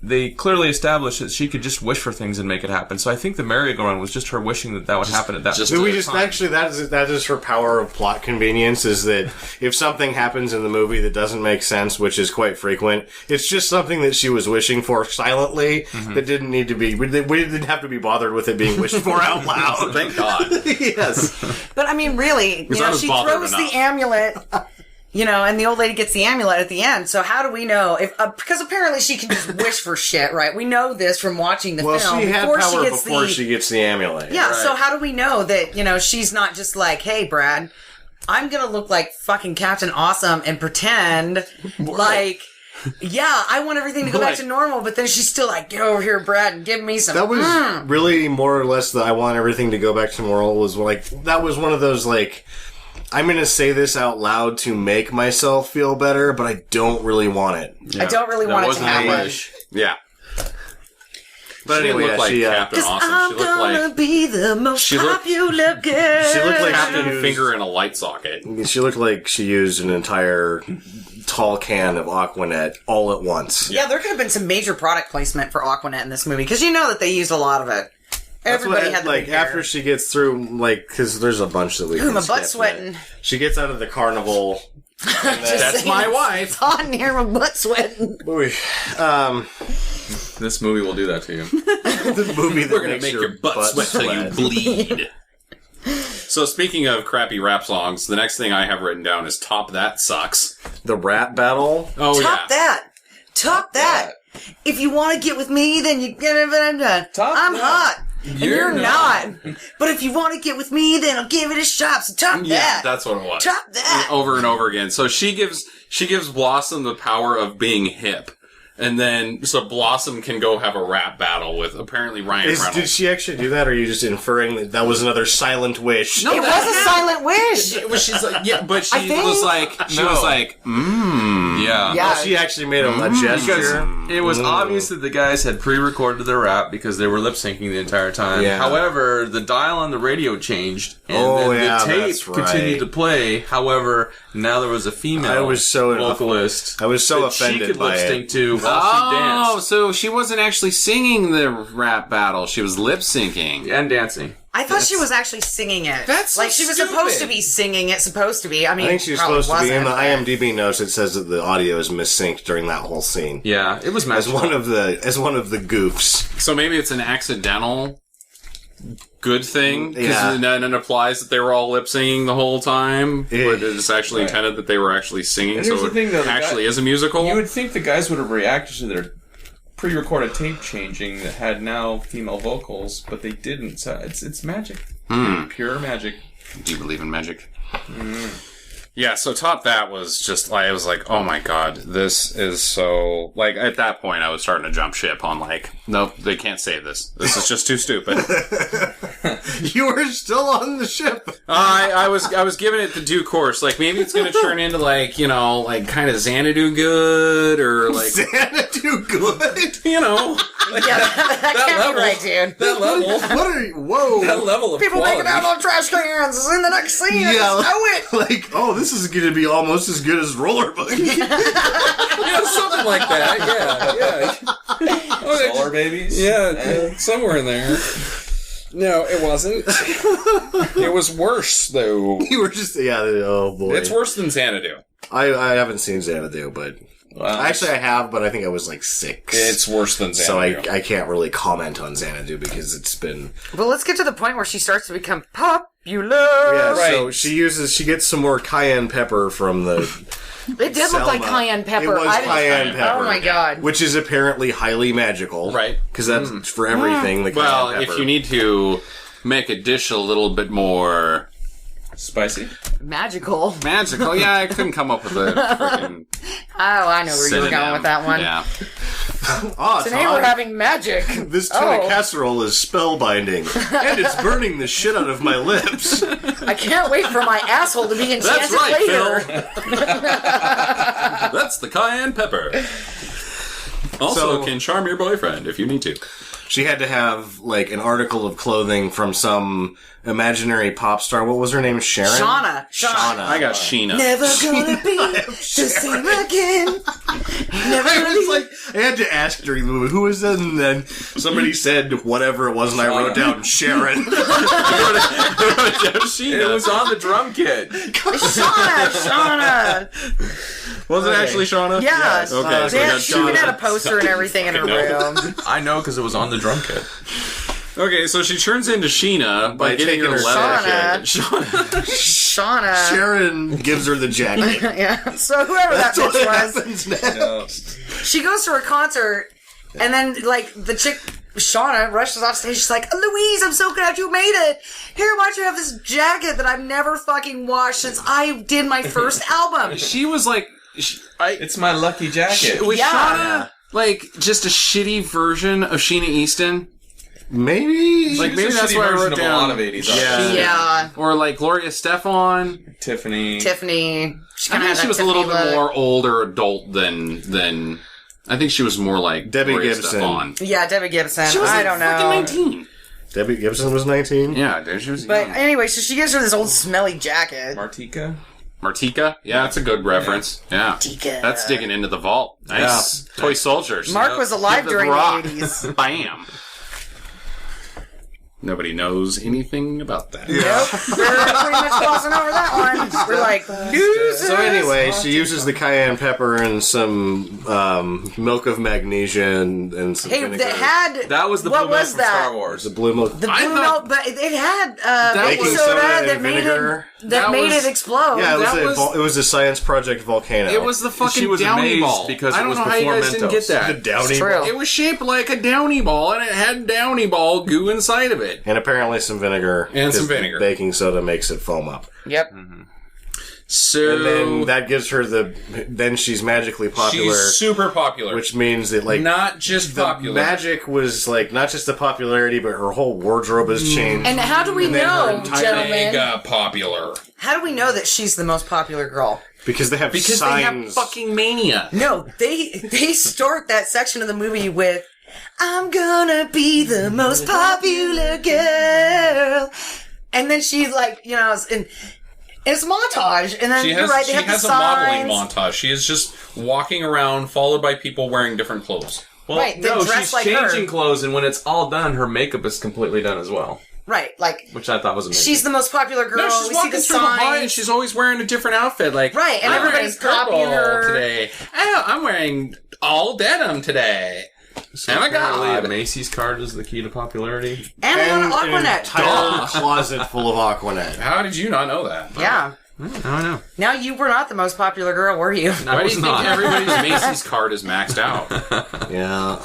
they clearly established that she could just wish for things and make it happen. So I think the merry-go-round was just her wishing that would happen at that just- Did we time. just actually that is her power of plot convenience, is that if something happens in the movie that doesn't make sense, which is quite frequent, it's just something that she was wishing for silently that didn't need to be. We didn't have to be bothered with it being wished for out loud. Thank God. Yes. But I mean, really, I was she bothered throws enough. the amulet, and the old lady gets the amulet at the end. So how do we know if? Because apparently she can just wish for shit, right? We know this from watching the Well, film. she had before power she gets before she gets the amulet. Yeah. Right. So how do we know that she's not just like, hey, Brad, I'm gonna look like fucking Captain Awesome and pretend like. Yeah, I want everything to go back to normal, but then she's still like, get over here, Brad, and give me some. That was really more or less the I want everything to go back to normal was that was one of those I'm going to say this out loud to make myself feel better, but I don't really want it. I don't really want it to happen. Yeah. But She didn't anyway, look like she, Captain Awesome. I'm She looked gonna like be the most She looked- popular girl. She looked like Captain she used, Finger in a light socket. She looked like she used an entire tall can of Aquanet all at once. Yeah, there could have been some major product placement for Aquanet in this movie, because you know that they used a lot of it. Everybody had the big hair. after she gets through, because there's a bunch that we Ooh, can my skip, butt's sweating. but She gets out of the carnival. That's my wife. It's hot in here, my butt's sweating. This movie will do that to you. The movie that We're going to makes make your butt sweat till you bleed. So speaking of crappy rap songs, the next thing I have written down is Top That Sucks. The rap battle. Oh, Top yeah. that. Top that. If you want to get with me, then you get it. I'm Top I'm that. hot. And you're not. But if you want to get with me, then I'll give it a shot. So top Yeah, that. that's what it was. Top that. Over and over again. So she gives Blossom the power of being hip. And then, so Blossom can go have a rap battle with apparently Ryan Reynolds. Did she actually do that, or are you just inferring that was another silent wish? No, it was a silent wish. She's like, yeah, but she think- was like, Yeah. Yeah. She actually made a gesture. Because it was obvious that the guys had pre-recorded their rap because they were lip-syncing the entire time. Yeah. However, the dial on the radio changed, and the tape that's right. continued to play. However, now there was a female vocalist. I was so that offended she could by lip-sync it. to while she danced. so she wasn't actually singing the rap battle. She was lip syncing. And dancing. I thought she was actually singing it. That's so like she was stupid. supposed to be singing it. Supposed to be. I mean, I think she's probably supposed to be in the wasn't, IMDb notes. It says that the audio is missynced during that whole scene. Yeah, it was As magical. one of the goofs. So maybe it's an accidental good thing because Yeah. then it implies that they were all lip singing the whole time, Yeah. but it's actually intended that they were actually singing. And So here's the thing, though, it the actually guy- is a musical. You would think the guys would have reacted to their pre-recorded tape changing that had now female vocals, but they didn't. So it's magic. Pure magic. Do you believe in magic? Yeah, so top that was just, I was like, oh my god, this is so, like, at that point I was starting to jump ship on, like, nope, they can't save this. This is just too stupid. You were still on the ship. I was giving it the due course. Like, maybe it's gonna turn into, like, you know, like, kind of Xanadu good, or, like, Xanadu good. you know, like, Yeah, that can't be right, dude. that level, What are you? Whoa. that level of People quality. making out on trash cans is in the next scene. Yeah, Just know it. like, oh, this is going to be almost as good as Roller Buggy. Yeah, something like that, yeah. Okay. Solar babies? Yeah, somewhere in there. No, it wasn't. It was worse, though. You were just, oh boy. It's worse than Xanadu. I haven't seen Xanadu, but Wow. actually I have, but I think I was like 6. It's worse than so Xanadu. I can't really comment on Xanadu because it's been But let's get to the point where she starts to become popular. yeah. So Right. she gets some more cayenne pepper from the. It did look like Selma. cayenne pepper. It was I didn't- cayenne pepper. Oh my god. Which is apparently highly magical, Right. Because that's for everything. The Well, cayenne if pepper. you need to make a dish a little bit more Spicy? Magical. magical, yeah, I couldn't come up with a freaking Oh, I know where you were synonym. going with that one. Yeah. Today we're having magic. This tuna casserole is spellbinding, and it's burning the shit out of my lips. I can't wait for my asshole to be enchanted That's right, later. Phil. That's the cayenne pepper. Also, So- can charm your boyfriend if you need to. She had to have like an article of clothing from some imaginary pop star. What was her name? Sharon. Shauna. I got Sheena. Never gonna be the same again. Never I gonna was be. like, I had to ask during the movie, who was that? And then somebody said whatever it was, and I wrote down Sharon. It was on the drum kit. Shauna. Was it actually Shauna? Yeah. Yes. Okay, so we got She even Shauna. had a poster and everything in her room. I know because it was on the drum kit. Okay, so she turns into Sheena by By getting taking her her leather Shauna. jacket. Shauna. Sharon gives her the jacket. Yeah. So whoever that That's what bitch was, happens next. she goes to her concert, and then like the chick Shauna rushes off stage. She's like, "Louise, I'm so glad you made it. Here, why don't you have this jacket that I've never fucking washed since I did my first album?" She was like, It's my lucky jacket. was Yeah. Shauna like just a shitty version of Sheena Easton? Maybe. Like maybe that's why I wrote a down. lot of 80s artists. Yeah. Yeah. Or like Gloria Estefan. Tiffany. Tiffany. She I kinda think had she was that a little Tiffany bit look. more older adult than. I think she was more like Debbie Gloria Gibson. Estefan. Yeah, Debbie Gibson. She was I like don't know. freaking 19. Debbie Gibson was 19. Yeah, dude, she was But young. anyway, so she gives her this old smelly jacket. Martika. Martika? Yeah, that's a good reference. Yeah. Martika. That's digging into the vault. Nice. Yeah. Toy soldiers. Mark was alive Give during rock. the 80s. Bam. Nobody knows anything about that. Nope. We're pretty much glossing over that one. We're like, losers. So anyway, she uses the cayenne pepper and some milk of magnesia and some Hey, vinegar. That was the What blue milk was from that? Star Wars. The blue milk. The blue milk, but it had baking was- soda soda that and made vinegar. it That made was- it explode. Yeah, That it was a science project volcano. It was the fucking She was Downy amazed ball. because I it don't was know how you before guys didn't get Mentos. that. the Downy It's true. ball. It was shaped like a Downy ball, and it had Downy ball goo inside of it. And apparently some vinegar. And some 'cause vinegar. Baking soda makes it foam up. Yep. So And then that gives her then she's magically popular. she's super popular, which means that, like, not just the popular. magic was, like, not just the popularity, but her whole wardrobe has changed. And how do we And then her know, entire gentlemen? Mega popular How do we know that she's the most popular girl? because they have because signs. they have fucking mania. No, they start that section of the movie with, "I'm gonna be the most popular girl," and then she's like, and it's a montage, and then She you're has right, they she have has the a modeling signs. montage. She is just walking around, followed by people wearing different clothes. Well, Right, they no, dress she's like changing her. clothes, and when it's all done, her makeup is completely done as well, Right, like which I thought was amazing. she's the most popular girl. No, she's we see walking the through the hall and signs. she's always wearing a different outfit. Like Right, and I'm everybody's wearing purple copying her. today. Oh, I'm wearing all denim today. So Oh my apparently God. a Macy's card is the key to popularity. and and an an Aquanet. entire closet full of Aquanet. How did you not know that? Yeah. I don't know. Now you were not the most popular girl, were you? I Why do was you think not. everybody's Macy's card is maxed out? Yeah.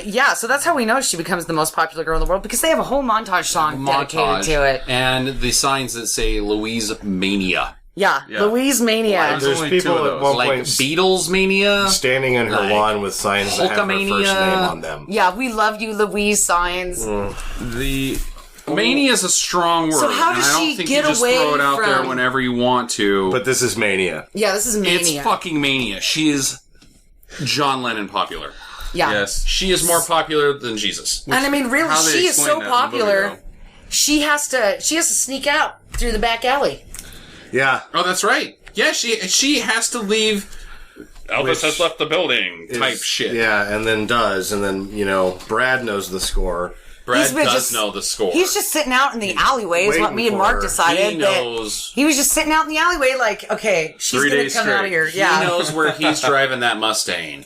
Yeah, so that's how we know she becomes the most popular girl in the world, because they have a whole montage song dedicated to it. And the signs that say Louise Mania. Yeah, Yeah. Louise Mania. There's There's only people two of at those. one Like point Beatles Mania. standing on her Like lawn with signs that have her first Hulkamania. name on them. Yeah, we love you, Louise signs. The Mania is a strong word. So how and does I don't she think get you just away throw it out there from- whenever you want to. But this is Mania. Yeah, this is Mania. it's fucking Mania. She is John Lennon popular. Yeah. yes, She is more popular than Jesus. And I mean, really, how they she is explain so that in the movie, popular. though. She has to sneak out through the back alley. Yeah. Oh, that's right. Yeah, she has to leave. Elvis has left the building. Type shit. Yeah, and then Brad knows the score. Brad He's been does just- know the score. He's just sitting out in the alleyway, is what waiting me and for Mark her. decided. He that knows. he was just sitting out in the alleyway, like, okay, she's 3 gonna days come out of straight. here. He Yeah. knows where he's driving that Mustang.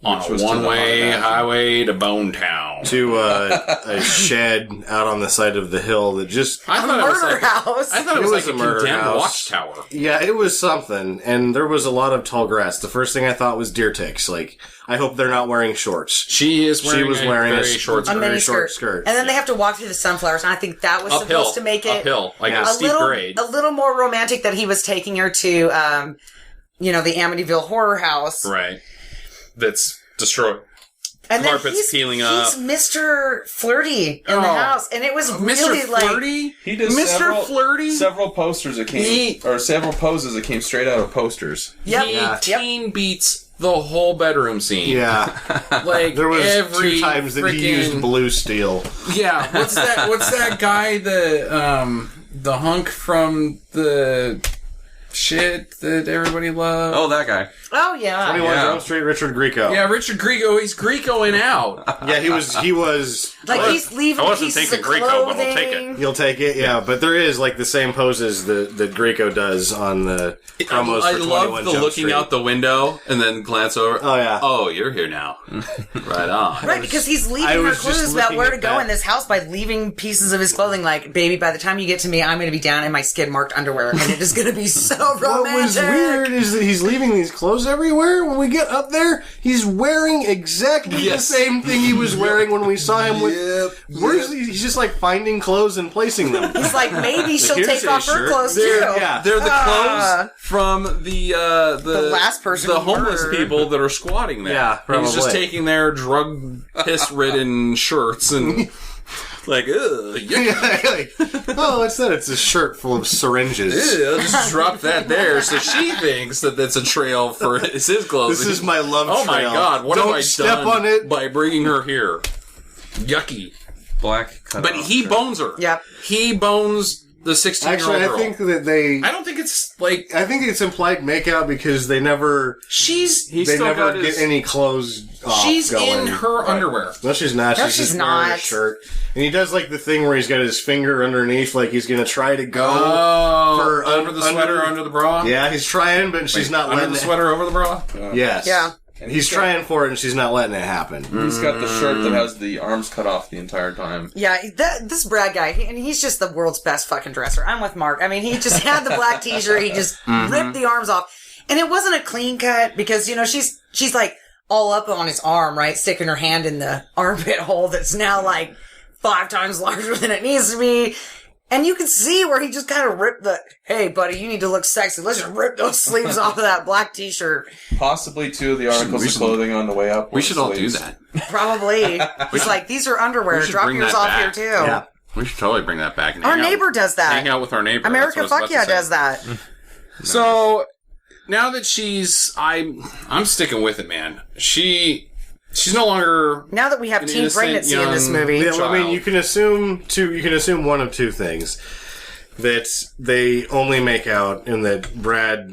On Which a was to the one-way Haunted Mansion. highway to Bone Town. To a shed out on the side of the hill that just... I thought it was Murder like, house. I thought it It was was like a a murder condemned house. watchtower. Yeah, it was something. And there was a lot of tall grass. The first thing I thought was deer ticks. Like, I hope they're not wearing shorts. She is wearing, She was wearing a a very short A skirt. mini short skirt. skirt. And then they have to walk through the sunflowers, and I think that was uphill. supposed to make it Uphill. Like Yeah. a steep grade. a little more romantic that he was taking her to, the Amityville Horror House. Right. That's destroyed. And then Carpets peeling up. He's Mr. Flirty in the Oh. house, and it was really Mr. like Flirty? He did Mr. Flirty? several posters that came, or several poses that came straight out of posters. Yep. He Yep. teen beats the whole bedroom scene. Yeah. Like There was every 2 times that he frickin- used blue steel. Yeah, what's that guy, the hunk from the shit that everybody loves? Oh, that guy. Oh yeah. 21 Yeah. Jump Street, Richard Grieco. Yeah, Richard Grieco, he's Griecoing out. Yeah, he was... Like he's leaving I wasn't pieces thinking of Greco, but I'll clothing. take it. You'll take it, yeah. But there is, like, the same poses that Grieco does on the promos I for 21 love the Jump looking Street. out the window and then glance over. Oh, yeah. Oh, you're here now. Right on. Right, because he's I leaving her was just clues about looking where to at go that. in this house by leaving pieces of his clothing. Like, baby, by the time you get to me, I'm going to be down in my skid-marked underwear, and it is going to be so romantic. What was weird is that he's leaving these clothes everywhere. When we get up there, he's wearing exactly Yes. the same thing he was wearing when we saw him with... Where's he's just, like, finding clothes and placing them. He's like, maybe she'll Here's take a off her shirt. clothes, too. Yeah. They're the Ah. clothes from the last person the who homeless murdered. people that are squatting there. Yeah, He's just probably. taking their drug piss-ridden shirts and like, ugh, yuck. Like, oh, it's that. It's a shirt full of syringes. Ew, I'll just drop that there. So she thinks that that's a trail for his clothes. This is my love Oh my trail. god, what Don't have I step done on it. by bringing her here? Yucky. Black cut But he bones her. Yep. He bones the 16-year-old Actually, girl. I think that they... I don't think it's it's like I think it's implied makeout because they never he they still never got get any clothes off. She's going. in her underwear. No, she's not. No, she's she's just wearing a not. shirt. And he does like the thing where he's got his finger underneath, like he's gonna try to go for under the sweater, under the bra. Yeah, he's trying, but she's not under letting the it. sweater, over the bra. Yes. Yeah. And he's trying for it, and she's not letting it happen. He's got the shirt that has the arms cut off the entire time. Yeah, this Brad guy, and he's just the world's best fucking dresser. I'm with Mark. I mean, he just had the black t-shirt, he just ripped the arms off. And it wasn't a clean cut, because, you know, she's like all up on his arm, right? Sticking her hand in the armpit hole that's now like 5 times larger than it needs to be. And you can see where he just kind of ripped hey buddy, you need to look sexy. Let's just rip those sleeves off of that black t-shirt. Possibly 2 of the articles of clothing on the way up. We should all do that. Probably. He's like, these are underwear. Drop bring yours that off back. here too. Yeah. We should totally bring that back. And Our hang out- neighbor does that. Hang out with our neighbor. America That's what I Fuck was Yeah about to say. does that. So now that I'm sticking with it, man. She's no longer. Now that we have An teen innocent pregnancy in this young- movie. Yeah, well, I mean, Child. you can assume one of 2 things. That they only make out, and that Brad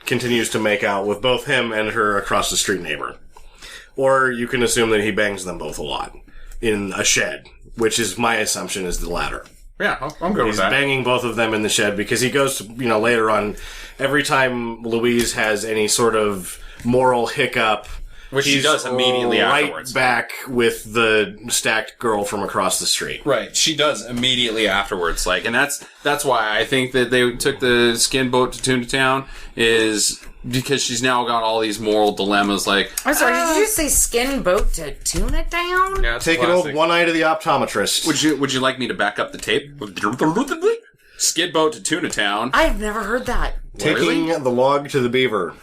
continues to make out with both him and her across the street neighbor. Or you can assume that he bangs them both a lot in a shed, which is my assumption is the latter. Yeah, I'm good with He's that. banging both of them in the shed because he goes to, later on, every time Louise has any sort of moral hiccup, Which she he's does immediately right afterwards. back with the stacked girl from across the street. Right, she does immediately afterwards. Like, and that's why I think that they took the skin boat to Tuna Town is because she's now got all these moral dilemmas. Like, I'm sorry, did you say skin boat to Tuna Town? Yeah, it's Take an classic. old one eye to the optometrist. would you like me to back up the tape? Skid boat to Tuna Town. I've never heard that. Taking the log to the beaver.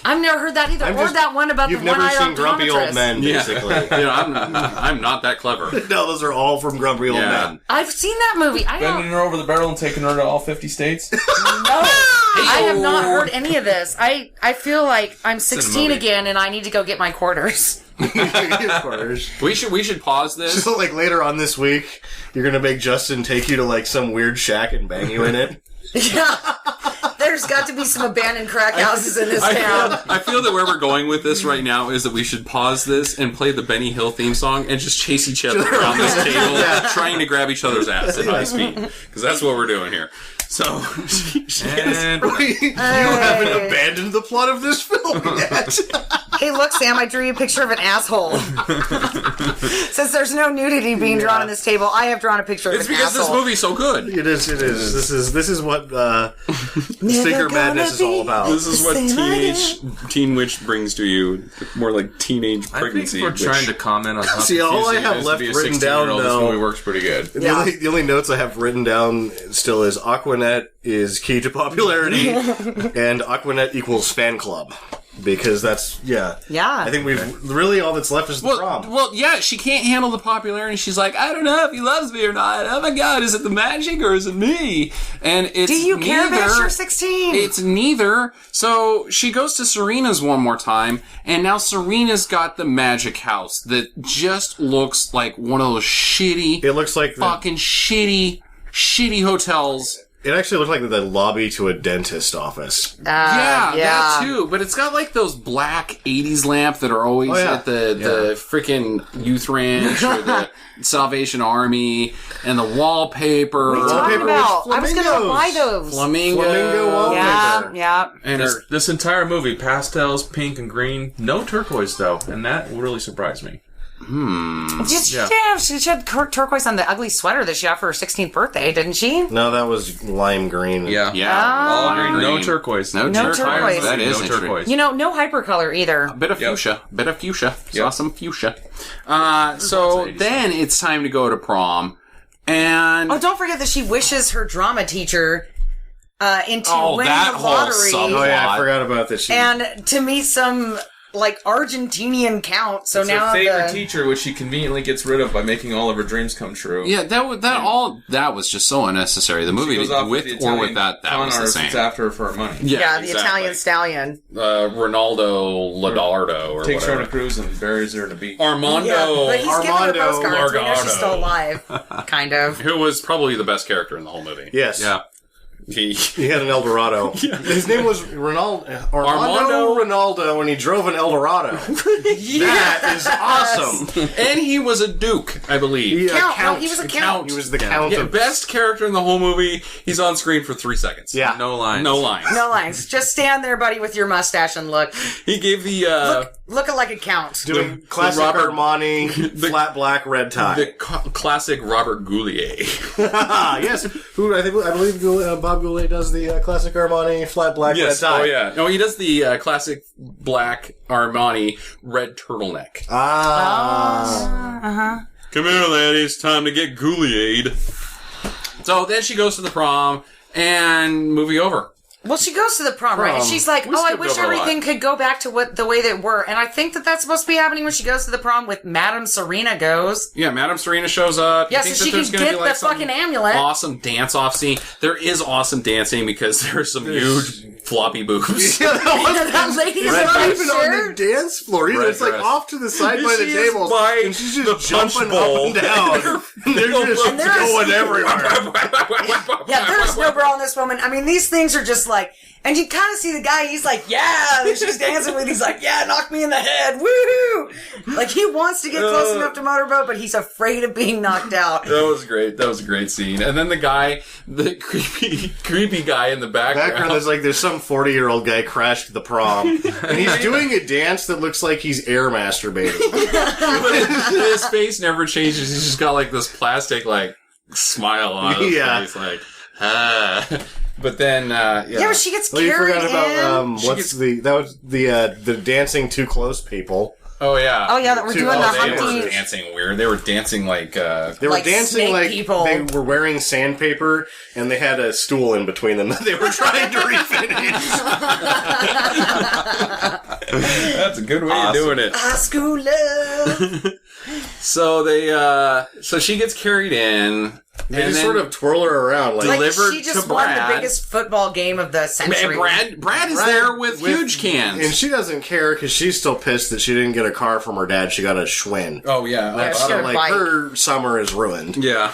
I've never heard that either. Or that one about the You've never one-eyed seen Grumpy Old optometrist. Men, basically. I'm not that clever. No, those are all from Grumpy Old Yeah. Men. I've seen that movie. I Bending don't her over the barrel and taking her to all 50 states. know. I have not heard any of this. I feel like I'm in a 16 movie. again and I need to go get my quarters. Of course. We should pause this. So, like, later on this week, you're gonna make Justin take you to, like, some weird shack and bang you in it? Yeah. There's got to be some abandoned crack houses in this town. I feel that where we're going with this right now is that we should pause this and play the Benny Hill theme song and just chase each other around this table, trying to grab each other's ass at high speed. Because that's what we're doing here. So, And You haven't abandoned the plot of this film yet. Hey, look, Sam, I drew you a picture of an asshole. Since there's no nudity being drawn on this table, I have drawn a picture of it's an because asshole. this movie's so good. It is. This is what Stinker Madness is all about. This is what Teen Witch brings to you. More like teenage I pregnancy. think we're trying to comment on how See, all I confusing it have is left to be a written down 16-year-old. now- This movie works pretty good. Yeah. The only notes I have written down still is Aquanet is key to popularity, and Aquanet equals fan club. Because that's, Yeah. I think we've, really all that's left is the prom. Well, yeah, she can't handle the popularity. She's like, I don't know if he loves me or not. Oh my god, is it the magic or is it me? And it's Do you care neither. that you're 16? It's neither. So she goes to Serena's one more time, and now Serena's got the magic house that just looks like one of those shitty, It looks like fucking shitty hotels. it actually looked like the lobby to a dentist office. Yeah, that too. But it's got like those black 80s lamp that are always at the freaking youth ranch or the Salvation Army, and the wallpaper. What are you talking Wallpaper about? with I was going to flamingos. buy those. Flamingo wallpaper. Yeah. And her, This entire movie, pastels, pink and green, no turquoise though, and that really surprised me. She had turquoise on the ugly sweater that she got for her 16th birthday, didn't she? No, that was lime green. Yeah. all green. No turquoise. No turquoise. That is no interesting. turquoise. You know, no hypercolor either. A bit of fuchsia. Saw Yep. some fuchsia. So then it's time to go to prom. And Oh, don't forget that she wishes her drama teacher into winning that the whole lottery Oh yeah, Plot. I forgot about this. and to meet some like Argentinian count. So It's now her favorite the teacher, which she conveniently gets rid of by making all of her dreams come true. yeah, that was just so unnecessary. The movie Goes off with the or Italian without that con was the artist same. that's after her for her money. the exactly. Italian stallion. Ronaldo Lodardo or Takes her on a whatever. cruise and buries her in a beach. Armando But he's giving her Armando postcards. We know she's Margado. still alive, kind of. who was probably the best character in the whole movie. yes. Yeah. He had an Eldorado. His name was Armando Ronaldo, and he drove an Eldorado. That is awesome. And he was a duke, I believe. Count. He was a count. He was the count. Yeah, best character in the whole movie. He's on screen for 3 seconds. Yeah. No lines. No lines. No lines. Just stand there, buddy, with your mustache and look. He gave the Looking like a count. Doing classic Armani, flat black, red tie. classic Robert Goulier. Yes, I believe Bob Goulet does the classic Armani, flat black, red tie. Oh yeah. No, he does the classic black Armani red turtleneck. Come here, ladies. Time to get Gouliered. So then she goes to the prom, and movie over. Well, she goes to the prom, right? And she's like, I wish over a everything could go back to the way they were. And I think that's supposed to be happening when she goes to the prom with Madame Serena goes. Yeah, Madame Serena shows up. Yeah, so she can get the fucking amulet. Awesome dance-off scene. There is awesome dancing because there's some huge floppy boobs. Yeah, that lady's not even on the dance floor either. Red It's like dress. off to the side by the table. And she's just the punch jumping bowl. up and down. They're just going everywhere. Yeah, there's no bra on this woman. I mean, these things are just like... And you kind of see the guy, he's like, yeah, that she's dancing with. He's like, yeah, knock me in the head. Woohoo! Like, he wants to get close enough to Motorboat, but he's afraid of being knocked out. That was great. That was a great scene. And then the guy, the creepy guy in the background. There's some 40-year-old guy crashed the prom. And he's doing a dance that looks like he's air masturbating. But his face never changes. He's just got like this plastic, smile on his face. Like, But then, but she gets carried you forgot about, in. that was the dancing too close people. Oh yeah. That we're doing the They Humpty. were dancing weird. They were dancing like, they were like dancing snake like people. They were wearing sandpaper and they had a stool in between them that they were trying to refinish. That's a good way of doing it. High school love. So she gets carried in. They just sort of twirl her around delivered she just to won the Brad. biggest football game of the century. And Brad is there with huge cans. And she doesn't care because she's still pissed that she didn't get a car from her dad. She got a Schwinn. Oh, yeah. she got a bike. Her summer is ruined. Yeah.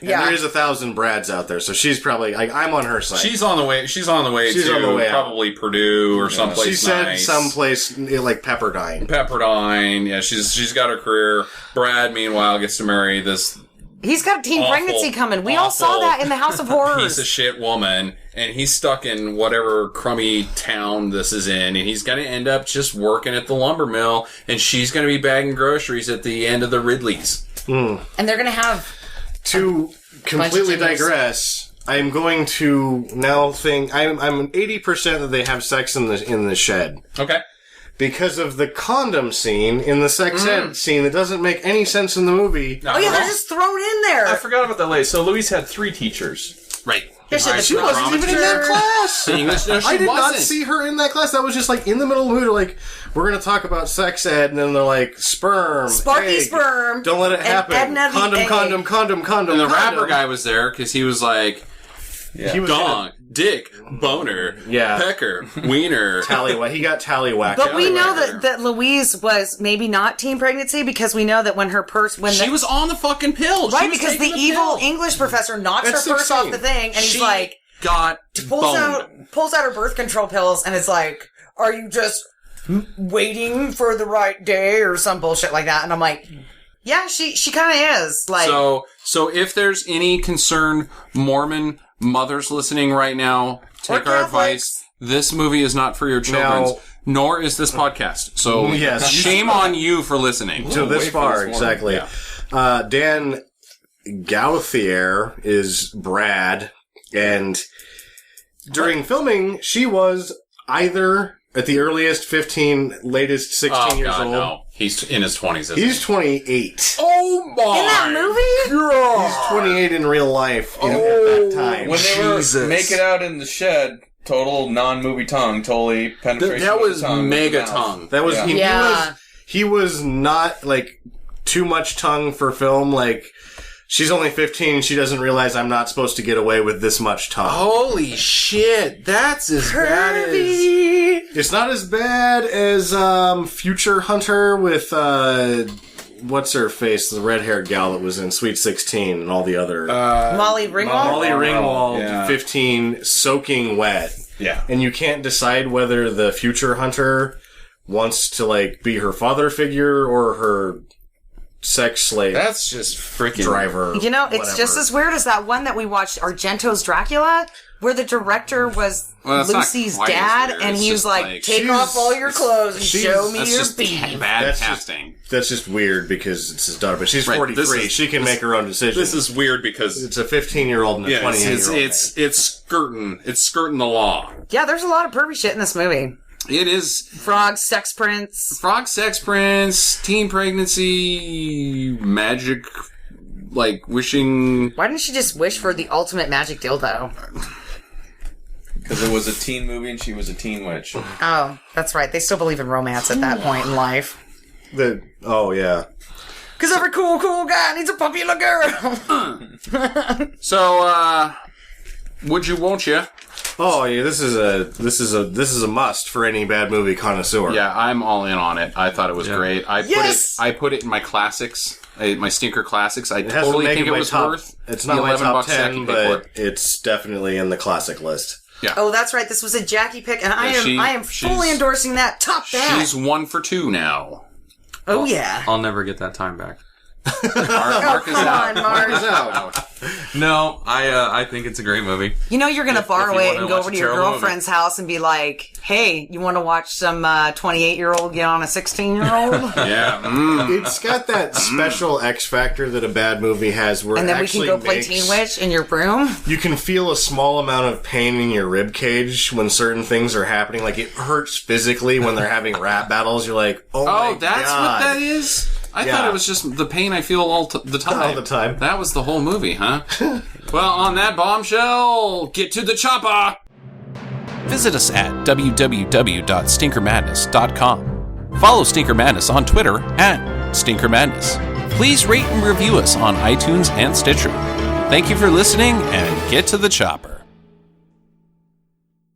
And there is 1,000 Brads out there, so she's probably I'm on her side. She's on the way. She's on the way to probably Purdue or someplace. She said nice. someplace like Pepperdine. Pepperdine. Yeah, she's got her career. Brad, meanwhile, gets to marry this. He's got a teen pregnancy coming. We all saw that in the House of Horrors. Piece of shit woman, and he's stuck in whatever crummy town this is in, and he's going to end up just working at the lumber mill, and she's going to be bagging groceries at the end of the Ridleys. And they're going to have... To completely digress, I'm going to now think I'm 80% that they have sex in the shed. Okay. Because of the condom scene in the sex ed scene that doesn't make any sense in the movie. Oh yeah, they're just thrown in there. I forgot about that lady. So Louise had 3 teachers. Right. She wasn't even in that class. English, no, I did not see her in that class. That was just in the middle of the movie. We're going to talk about sex ed, and then they're like, sperm, Sparky egg, sperm. don't let it happen. Condom. And the rapper guy was there because he was like, he was dong, dick, boner, pecker, wiener. Tallywhack. He got tallywhacked. But we know that Louise was maybe not teen pregnancy because we know that when her purse... She was on the fucking pill. Right, because the evil English professor knocks her purse off the thing, and he's like... pulls out her birth control pills, and it's like, are you just waiting for the right day or some bullshit like that? And I'm like... Yeah, she kind of is. So if there's any concerned Mormon mothers listening right now, take our advice. This movie is not for your children, nor is this podcast. So shame on you for listening. To this far, exactly. Yeah. Dan Gauthier is Brad, and during filming, she was either at the earliest 15, latest 16 years old. No. He's in his 20s. He's 28. Oh my! In that movie? God. He's 28 in real life at that time. When they were make it out in the shed, total non-movie tongue, totally penetration. That was with the tongue, mega with the mouth. tongue. That was he was not too much tongue for film. She's only 15. She doesn't realize I'm not supposed to get away with this much tongue. Holy shit! That's as bad as... It's not as bad as Future Hunter with what's her face, the red-haired gal that was in Sweet 16 and all the other... Molly Ringwald? Molly Ringwald, Yeah. 15, soaking wet. Yeah. And you can't decide whether the future hunter wants to, like, be her father figure or her sex slave That's just freaking driver. You know, it's whatever. just as weird as that one that we watched, Argento's Dracula, where the director was that's not Lucy's quite as dad, weird. and It's he was just like, like, take off all your clothes and show me That's your just beef. bad That's casting. That's just weird because it's his daughter, but she's Right, 43. this is- She can make her own decisions. This is weird because It's a 15-year-old and a 28-year-old. it's skirting the law. Yeah, there's a lot of pervy shit in this movie. It is Frog, sex prince. frog sex prince, teen pregnancy, magic, like wishing. Why didn't she just wish for the ultimate magic dildo? Because it was a teen movie and she was a teen witch. Oh, that's right. They still believe in romance at that point in life. Oh, yeah. Because every cool guy needs a popular girl. So, would you, won't you? Oh, yeah, this is a must for any bad movie connoisseur. Yeah, I'm all in on it. I thought it was great. Yes! I put it in my classics, my stinker classics. I It hasn't totally made think it my was top, worth. It's the not my top $11 I 10, can pay for but it. it's definitely in the classic list. Yeah. Oh, that's right. This was a Jackie pick, and I am fully she's- endorsing that. Top that. She's 1 for 2 now. Oh, yeah. I'll never get that time back. Mark is Come out. on, Mark. Out. No, I think it's a great movie. You know you're going to borrow you it wanna and go watch over a to your terrible girlfriend's house and be like, hey, you want to watch some 28-year-old get on a 16-year-old? Yeah. It's got that special X factor that a bad movie has where And it then we can actually go play makes- Teen Witch in your room? You can feel a small amount of pain in your rib cage when certain things are happening. Like, it hurts physically when they're having rap battles. You're like, oh my Oh, that's God. what that is? I Yeah. thought it was just the pain I feel all the time. All the time. That was the whole movie, huh? Well, on that bombshell, get to the chopper! Visit us at www.stinkermadness.com. Follow Stinker Madness on Twitter at Stinker Madness. Please rate and review us on iTunes and Stitcher. Thank you for listening, and get to the chopper.